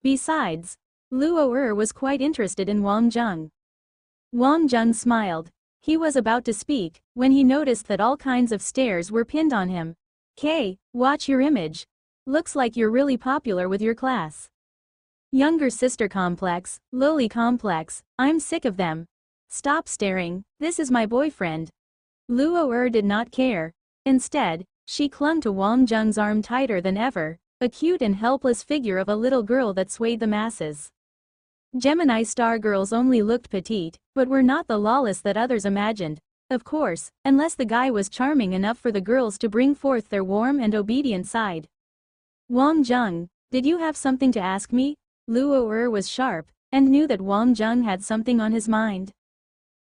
Besides, Luo was quite interested in Wang Zheng. Wang Zheng smiled. He was about to speak, when he noticed that all kinds of stares were pinned on him. K, watch your image. Looks like you're really popular with your class. Younger sister complex, lowly complex, I'm sick of them. Stop staring, this is my boyfriend. Luo did not care. Instead, she clung to Wang Zheng's arm tighter than ever, a cute and helpless figure of a little girl that swayed the masses. Gemini Star girls only looked petite, but were not the lawless that others imagined. Of course, unless the guy was charming enough for the girls to bring forth their warm and obedient side. Wang Zheng, did you have something to ask me? Luo was sharp, and knew that Wang Zheng had something on his mind.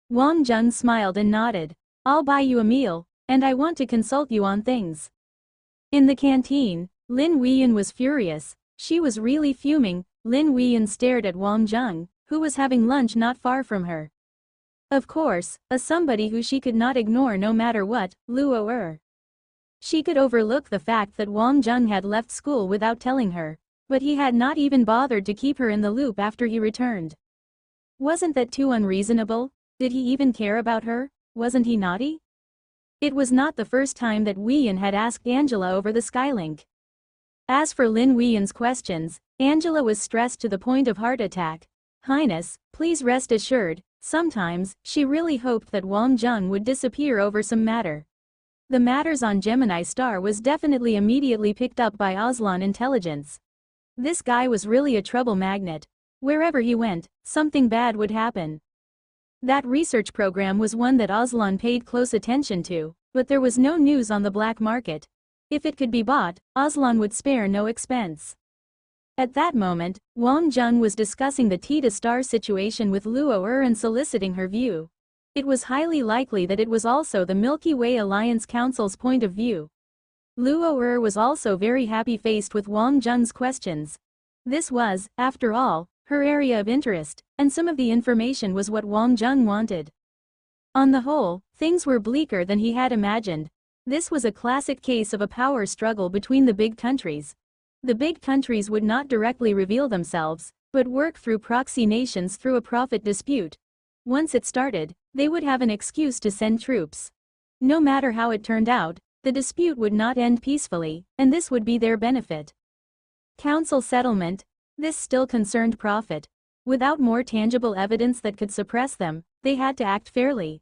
Wang Zheng smiled and nodded. I'll buy you a meal, and I want to consult you on things. In the canteen, Lin Weiyan was furious. She was really fuming. Lin Weiyan stared at Wang Zheng, who was having lunch not far from her. Of course, somebody who she could not ignore no matter what, Luo. She could overlook the fact that Wang Zheng had left school without telling her, but he had not even bothered to keep her in the loop after he returned. Wasn't that too unreasonable? Did he even care about her? Wasn't he naughty? It was not the first time that Weiyan had asked Angela over the Skylink. As for Lin Weiyan's questions, Angela was stressed to the point of heart attack. Highness, please rest assured, sometimes, she really hoped that Wang Zheng would disappear over some matter. The matters on Gemini Star was definitely immediately picked up by Aslan intelligence. This guy was really a trouble magnet. Wherever he went, something bad would happen. That research program was one that Aslan paid close attention to, but there was no news on the black market. If it could be bought, Aslan would spare no expense. At that moment, Wang Zheng was discussing the Tita Star situation with Luo and soliciting her view. It was highly likely that it was also the Milky Way Alliance Council's point of view. Luo was also very happy faced with Wang Zheng's questions. This was, after all, her area of interest, and some of the information was what Wang Zheng wanted. On the whole, things were bleaker than he had imagined. This was a classic case of a power struggle between the big countries. The big countries would not directly reveal themselves, but work through proxy nations through a profit dispute. Once it started, they would have an excuse to send troops. No matter how it turned out, the dispute would not end peacefully, and this would be their benefit. Council settlement. This still concerned profit. Without more tangible evidence that could suppress them, they had to act fairly.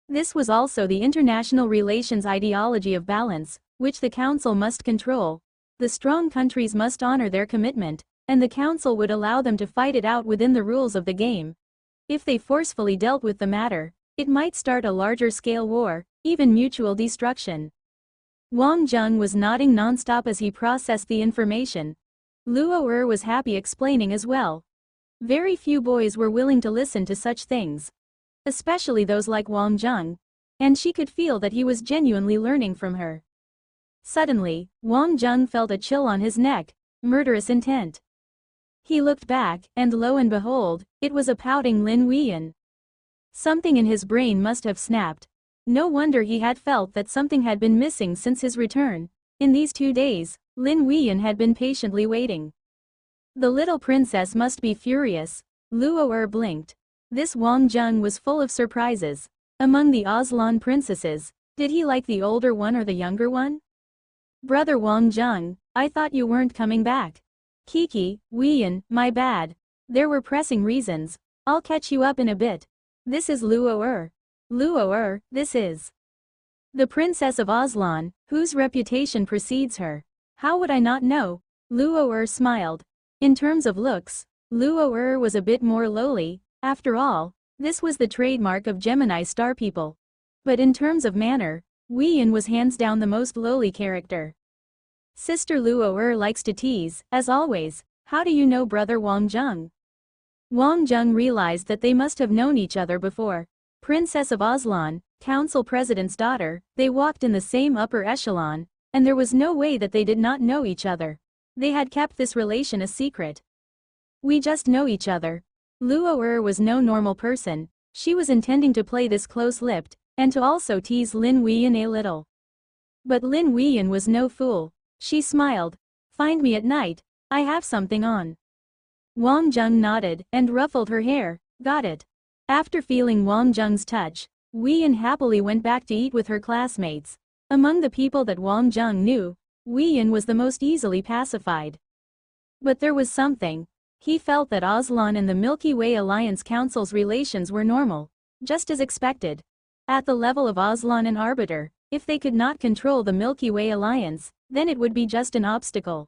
This was also the international relations ideology of balance, which the Council must control. The strong countries must honor their commitment, and the Council would allow them to fight it out within the rules of the game. If they forcefully dealt with the matter, it might start a larger-scale war, even mutual destruction. Wang Zheng was nodding non-stop as he processed the information. Luo was happy explaining as well. Very few boys were willing to listen to such things. Especially those like Wang Zheng. And she could feel that he was genuinely learning from her. Suddenly, Wang Zheng felt a chill on his neck, murderous intent. He looked back, and lo and behold, it was a pouting Lin Weiyan. Something in his brain must have snapped. No wonder he had felt that something had been missing since his return. In these 2 days, Lin Weiyan had been patiently waiting. The little princess must be furious. Luo blinked. This Wang Zheng was full of surprises. Among the Aslan princesses, did he like the older one or the younger one? Brother Wang Zheng, I thought you weren't coming back. Kiki, Weiyan, my bad. There were pressing reasons. I'll catch you up in a bit. This is Luo. Luo, this is the princess of Aslan, whose reputation precedes her. How would I not know? Luo smiled. In terms of looks, Luo was a bit more lowly. After all, this was the trademark of Gemini Star people. But in terms of manner, Weiyan was hands down the most lowly character. Sister Luo likes to tease, as always. How do you know brother Wang Zheng? Wang Zheng realized that they must have known each other before. Princess of Aslan, council president's daughter, they walked in the same upper echelon, and there was no way that they did not know each other. They had kept this relation a secret. We just know each other. Luo was no normal person. She was intending to play this close-lipped, and to also tease Lin Weiyan a little. But Lin Weiyan was no fool. She smiled. Find me at night. I have something on. Wang Zheng nodded and ruffled her hair. Got it. After feeling Wang Zheng's touch, Weiyan happily went back to eat with her classmates. Among the people that Wang Zheng knew, Weiyan was the most easily pacified. But there was something. He felt that Aslan and the Milky Way Alliance Council's relations were normal, just as expected. At the level of Aslan and Arbiter, if they could not control the Milky Way Alliance, then it would be just an obstacle.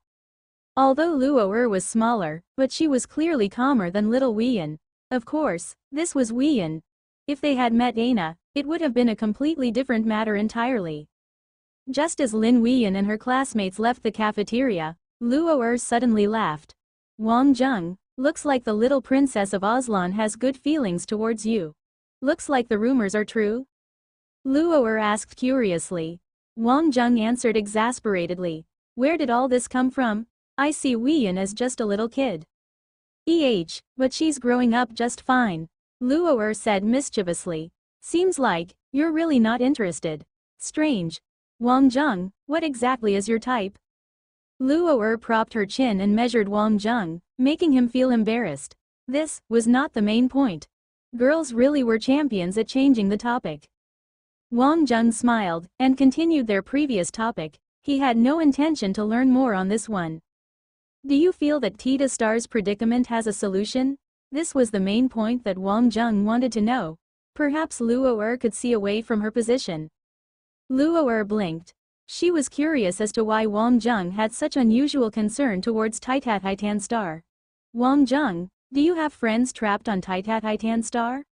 Although Luo was smaller, but she was clearly calmer than little Weiyan. Of course, this was Weiyan. If they had met Aina, it would have been a completely different matter entirely. Just as Lin Weiyan and her classmates left the cafeteria, Luo suddenly laughed. Wang Zheng, looks like the little princess of Aslan has good feelings towards you. Looks like the rumors are true? Luo asked curiously. Wang Zheng answered exasperatedly. Where did all this come from? I see Weiyan as just a little kid. But she's growing up just fine. Luo said mischievously. Seems like, you're really not interested. Strange. Wang Zheng, what exactly is your type? Luo propped her chin and measured Wang Zheng, making him feel embarrassed. This was not the main point. Girls really were champions at changing the topic. Wang Zheng smiled and continued their previous topic. He had no intention to learn more on this one. Do you feel that Tita Star's predicament has a solution? This was the main point that Wang Zheng wanted to know. Perhaps Luo could see a way from her position. Luo blinked. She was curious as to why Wang Zheng had such unusual concern towards Titan Star. Wang Zheng, do you have friends trapped on Titan Star?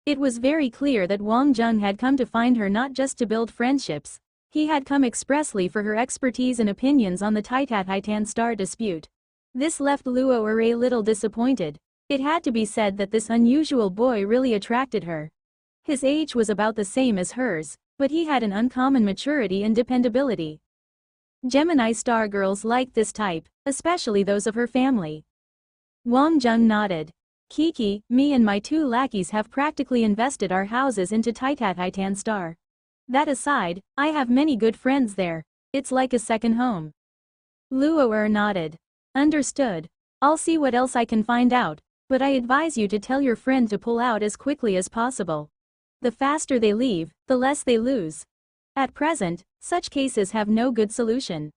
It was very clear that Wang Zheng had come to find her not just to build friendships. He had come expressly for her expertise and opinions on the Titan Star dispute. This left Luo a little disappointed. It had to be said that this unusual boy really attracted her. His age was about the same as hers, but he had an uncommon maturity and dependability. Gemini star girls liked this type, especially those of her family. Wang Zheng nodded. Kiki, me and my 2 lackeys have practically invested our houses into Titan Star. That aside, I have many good friends there. It's like a second home. Luo nodded. Understood. I'll see what else I can find out, but I advise you to tell your friend to pull out as quickly as possible. The faster they leave, the less they lose. At present, such cases have no good solution.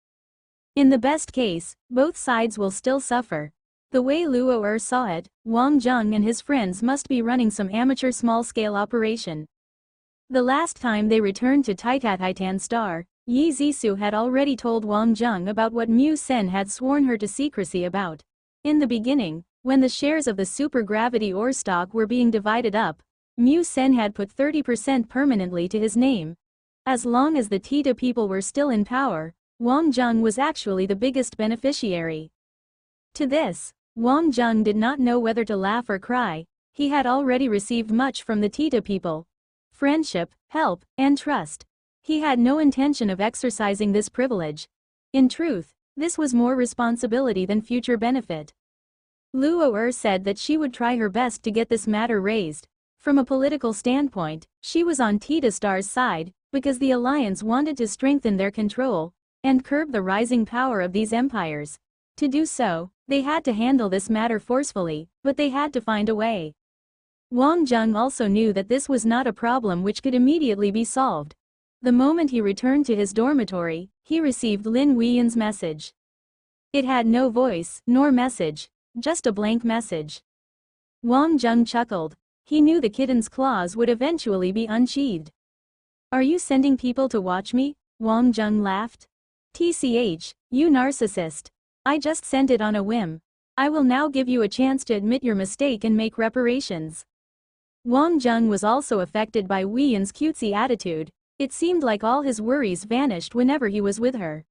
In the best case, both sides will still suffer. The way Luo saw it, Wang Zheng and his friends must be running some amateur small-scale operation. The last time they returned to Titan Star, Yi Zisu had already told Wang Zheng about what Mu Sen had sworn her to secrecy about. In the beginning, when the shares of the supergravity ore stock were being divided up, Mu Sen had put 30% permanently to his name. As long as the Tita people were still in power, Wang Zheng was actually the biggest beneficiary. To this, Wang Zheng did not know whether to laugh or cry. He had already received much from the Tita people. Friendship, help, and trust. He had no intention of exercising this privilege. In truth, this was more responsibility than future benefit. Luo said that she would try her best to get this matter raised. From a political standpoint, she was on Tita Star's side, because the alliance wanted to strengthen their control and curb the rising power of these empires. To do so, they had to handle this matter forcefully, but they had to find a way. Wang Zheng also knew that this was not a problem which could immediately be solved. The moment he returned to his dormitory, he received Lin Weiyan's message. It had no voice, nor message, just a blank message. Wang Zheng chuckled. He knew the kitten's claws would eventually be unsheathed. Are you sending people to watch me? Wang Zheng laughed. TCH, you narcissist. I just sent it on a whim. I will now give you a chance to admit your mistake and make reparations. Wang Zheng was also affected by Weiyan's cutesy attitude. It seemed like all his worries vanished whenever he was with her.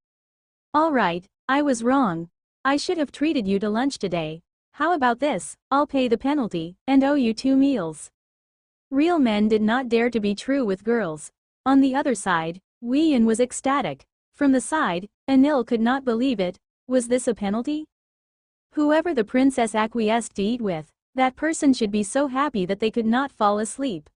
Alright, I was wrong. I should have treated you to lunch today. How about this? I'll pay the penalty, and owe you 2 meals. Real men did not dare to be true with girls. On the other side, Weiyan was ecstatic. From the side, Anil could not believe it. Was this a penalty? Whoever the princess acquiesced to eat with, that person should be so happy that they could not fall asleep.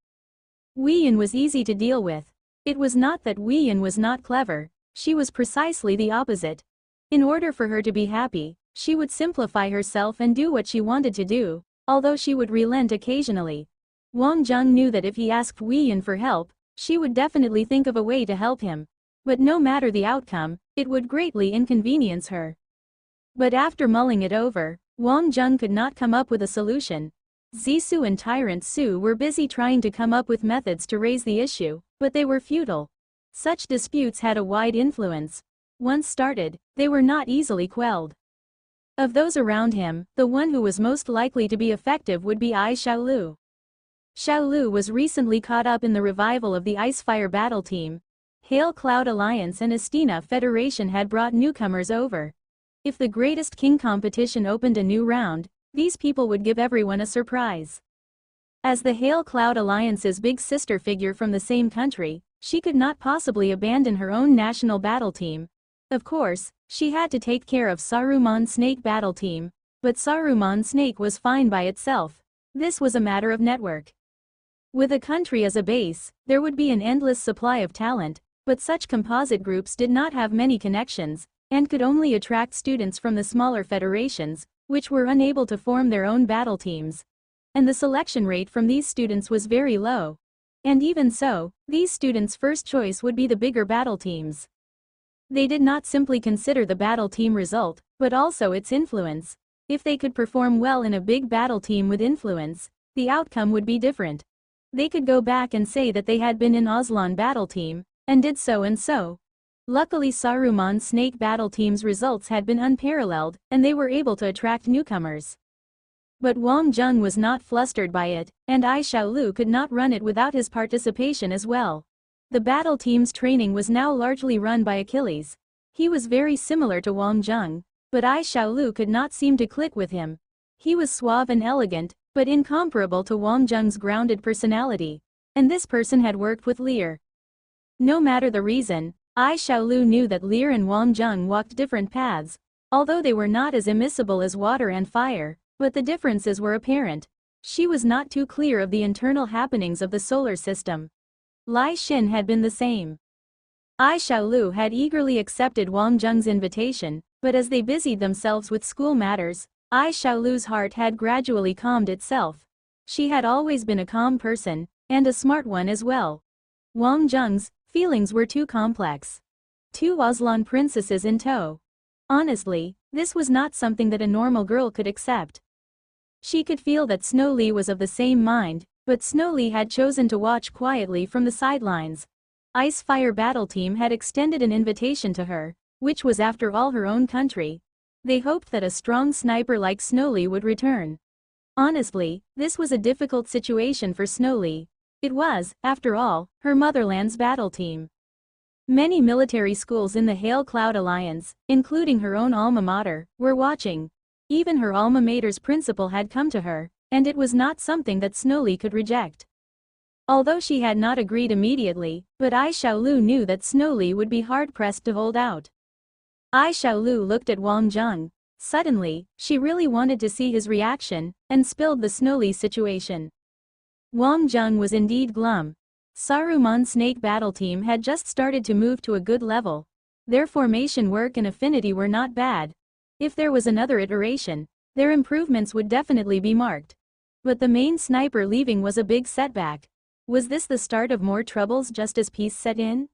Weiyan was easy to deal with. It was not that Weiyan was not clever, she was precisely the opposite. In order for her to be happy, she would simplify herself and do what she wanted to do, although she would relent occasionally. Wang Zheng knew that if he asked Weiyan for help, she would definitely think of a way to help him. But no matter the outcome, it would greatly inconvenience her. But after mulling it over, Wang Zheng could not come up with a solution. Zisu and Tyrant Su were busy trying to come up with methods to raise the issue, but they were futile. Such disputes had a wide influence. Once started, they were not easily quelled. Of those around him, the one who was most likely to be effective would be Ai Xiaolu. Xiaolu was recently caught up in the revival of the Icefire battle team. Hail Cloud Alliance and Estina Federation had brought newcomers over. If the Greatest King competition opened a new round, these people would give everyone a surprise. As the Hail Cloud Alliance's big sister figure from the same country, she could not possibly abandon her own national battle team. Of course, she had to take care of Saruman Snake battle team, but Saruman Snake was fine by itself. This was a matter of network. With a country as a base, there would be an endless supply of talent, but such composite groups did not have many connections, and could only attract students from the smaller federations, which were unable to form their own battle teams. And the selection rate from these students was very low. And even so, these students' first choice would be the bigger battle teams. They did not simply consider the battle team result, but also its influence. If they could perform well in a big battle team with influence, the outcome would be different. They could go back and say that they had been in Aslan battle team, and did so and so. Luckily Saruman Snake battle team's results had been unparalleled, and they were able to attract newcomers. But Wang Zheng was not flustered by it, and Ai Xiaolu could not run it without his participation as well. The battle team's training was now largely run by Achilles. He was very similar to Wang Zheng, but Ai Xiaolu could not seem to click with him. He was suave and elegant, but incomparable to Wang Zheng's grounded personality. And this person had worked with Lear. No matter the reason, Ai Xiaolu knew that Lear and Wang Zheng walked different paths, although they were not as immiscible as water and fire, but the differences were apparent. She was not too clear of the internal happenings of the solar system. Lai Xin had been the same. Ai Xiaolu had eagerly accepted Wang Zheng's invitation, but as they busied themselves with school matters, Ai Xiaolu's heart had gradually calmed itself. She had always been a calm person, and a smart one as well. Wang Zheng's feelings were too complex. Two Aslan princesses in tow. Honestly, this was not something that a normal girl could accept. She could feel that Snow Lee was of the same mind, but Snow Lee had chosen to watch quietly from the sidelines. Ice Fire Battle Team had extended an invitation to her, which was after all her own country. They hoped that a strong sniper like Snow Lee would return. Honestly, this was a difficult situation for Snow Lee. It was, after all, her motherland's battle team. Many military schools in the Hail Cloud Alliance, including her own alma mater, were watching. Even her alma mater's principal had come to her, and it was not something that Snow Lee could reject. Although she had not agreed immediately, but Ai Xiaolu knew that Snow Lee would be hard-pressed to hold out. Ai Xiaolu looked at Wang Zheng. Suddenly, she really wanted to see his reaction, and spilled the Snow Lee situation. Wang Zheng was indeed glum. Saruman Snake battle team had just started to move to a good level. Their formation work and affinity were not bad. If there was another iteration, their improvements would definitely be marked. But the main sniper leaving was a big setback. Was this the start of more troubles just as peace set in?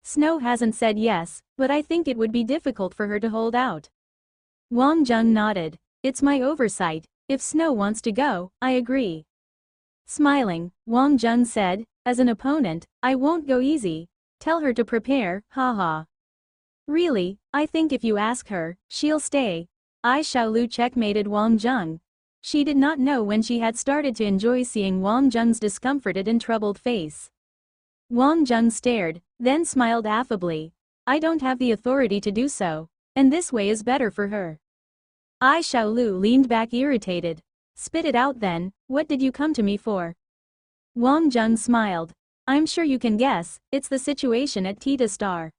Snow hasn't said yes, but I think it would be difficult for her to hold out. Wang Zheng nodded. It's my oversight. If Snow wants to go, I agree. Smiling, Wang Zheng said, as an opponent, I won't go easy. Tell her to prepare, haha. Really, I think if you ask her, she'll stay. Ai Xiaolu checkmated Wang Zheng. She did not know when she had started to enjoy seeing Wang Zheng's discomforted and troubled face. Wang Zheng stared, then smiled affably. I don't have the authority to do so, and this way is better for her. Ai Xiaolu leaned back irritated. Spit it out then, what did you come to me for? Wang Zheng smiled. I'm sure you can guess, it's the situation at Tita Star.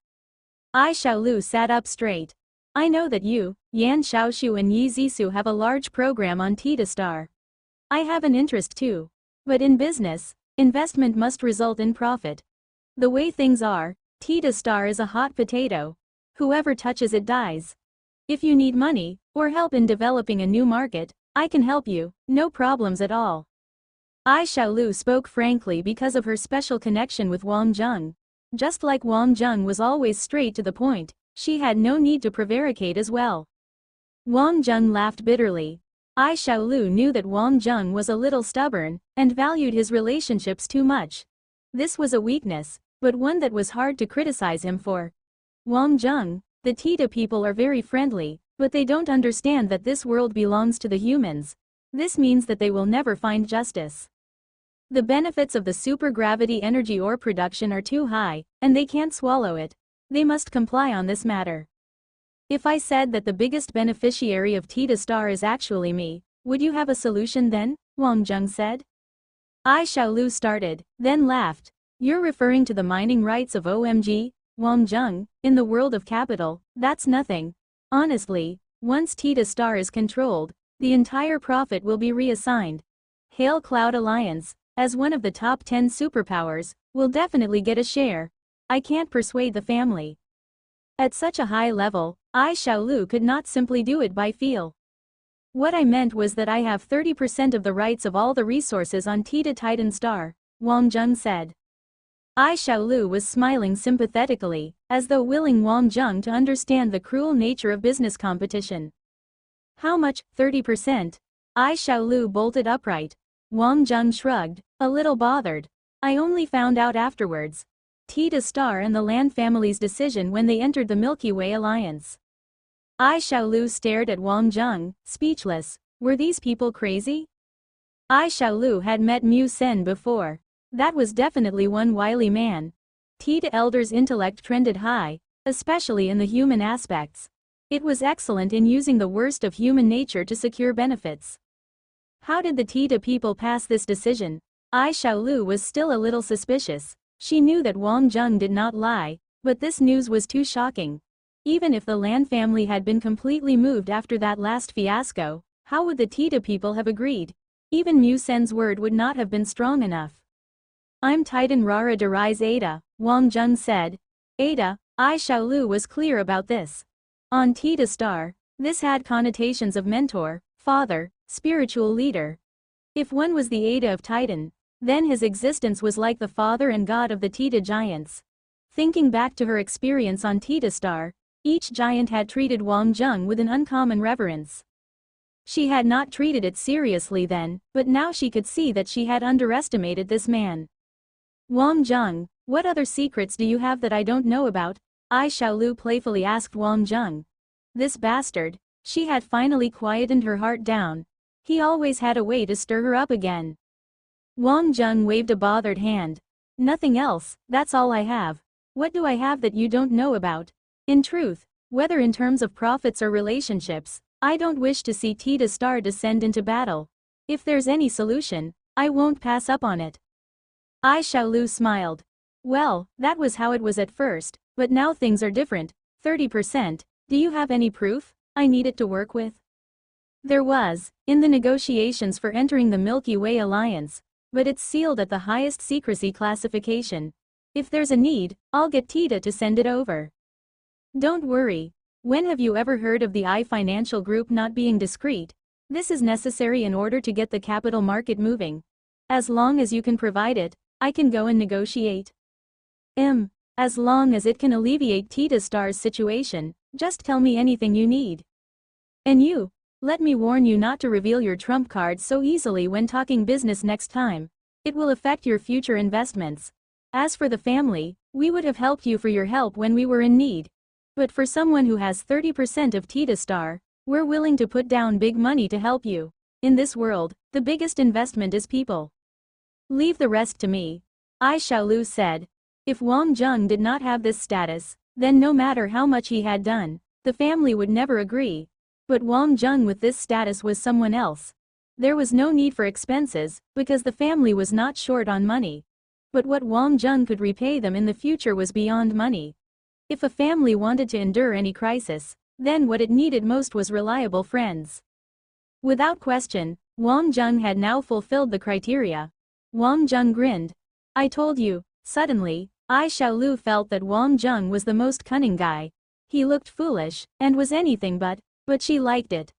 Ai Xiaolu sat up straight. I know that you, Yan Xiaoshu and Yi Zisu have a large program on Tita Star. I have an interest too. But in business, investment must result in profit. The way things are, Tita Star is a hot potato. Whoever touches it dies. If you need money, or help in developing a new market, I can help you, no problems at all. Ai Xiaolu spoke frankly because of her special connection with Wang Zheng. Just like Wang Zheng was always straight to the point, she had no need to prevaricate as well. Wang Zheng laughed bitterly. Ai Xiaolu knew that Wang Zheng was a little stubborn, and valued his relationships too much. This was a weakness, but one that was hard to criticize him for. Wang Zheng, the Tita people are very friendly, but they don't understand that this world belongs to the humans. This means that they will never find justice. The benefits of the supergravity energy ore production are too high, and they can't swallow it. They must comply on this matter. If I said that the biggest beneficiary of Tita Star is actually me, would you have a solution then? Wang Zheng said. Ai Xiaolu started, then laughed. You're referring to the mining rights of OMG, Wang Zheng, in the world of capital, that's nothing. Honestly, once Tita Star is controlled, the entire profit will be reassigned. Hail Cloud Alliance, as one of the top 10 superpowers, will definitely get a share. I can't persuade the family. At such a high level, Ai Xiaolu could not simply do it by feel. What I meant was that I have 30% of the rights of all the resources on Tita Titan Star, Wang Zheng said. Ai Xiaolu was smiling sympathetically, as though willing Wang Zheng to understand the cruel nature of business competition. How much, 30%? Ai Xiaolu bolted upright. Wang Zheng shrugged, a little bothered. I only found out afterwards. Tita Star and the Lan family's decision when they entered the Milky Way alliance. Ai Xiaolu stared at Wang Zheng, speechless. Were these people crazy? Ai Xiaolu had met Mu Sen before. That was definitely one wily man. Tita Elder's intellect trended high, especially in the human aspects. It was excellent in using the worst of human nature to secure benefits. How did the Tita people pass this decision? Ai Xiaolu was still a little suspicious. She knew that Wang Zheng did not lie, but this news was too shocking. Even if the Lan family had been completely moved after that last fiasco, how would the Tita people have agreed? Even Mu Sen's word would not have been strong enough. I'm Titan Rara Derise Ada, Wang Zheng said. Ada, Ai Xiaolu was clear about this. On Tita Star, this had connotations of mentor, father, spiritual leader. If one was the Ada of Titan, then his existence was like the father and god of the Tita giants. Thinking back to her experience on Tita Star, each giant had treated Wang Zheng with an uncommon reverence. She had not treated it seriously then, but now she could see that she had underestimated this man. Wang Zheng, what other secrets do you have that I don't know about? Ai Xiaolu playfully asked Wang Zheng. This bastard, she had finally quietened her heart down. He always had a way to stir her up again. Wang Zheng waved a bothered hand. Nothing else, that's all I have. What do I have that you don't know about? In truth, whether in terms of profits or relationships, I don't wish to see Tita Star descend into battle. If there's any solution, I won't pass up on it. Ai Xiaolu smiled. Well, that was how it was at first, but now things are different. 30%, do you have any proof? I need it to work with. There was, in the negotiations for entering the Milky Way alliance, but it's sealed at the highest secrecy classification. If there's a need, I'll get Tita to send it over. Don't worry. When have you ever heard of the I Financial Group not being discreet? This is necessary in order to get the capital market moving. As long as you can provide it, I can go and negotiate. As long as it can alleviate Tita Star's situation, just tell me anything you need. And you, let me warn you not to reveal your trump card so easily when talking business next time. It will affect your future investments. As for the family, we would have helped you for your help when we were in need. But for someone who has 30% of Tita Star, we're willing to put down big money to help you. In this world, the biggest investment is people. Leave the rest to me. Ai Xiaolu said. If Wang Zheng did not have this status, then no matter how much he had done, the family would never agree. But Wang Zheng with this status was someone else. There was no need for expenses, because the family was not short on money. But what Wang Zheng could repay them in the future was beyond money. If a family wanted to endure any crisis, then what it needed most was reliable friends. Without question, Wang Zheng had now fulfilled the criteria. Wang Zheng grinned. I told you. Suddenly, Ai Xiaolu felt that Wang Zheng was the most cunning guy. He looked foolish, and was anything but she liked it.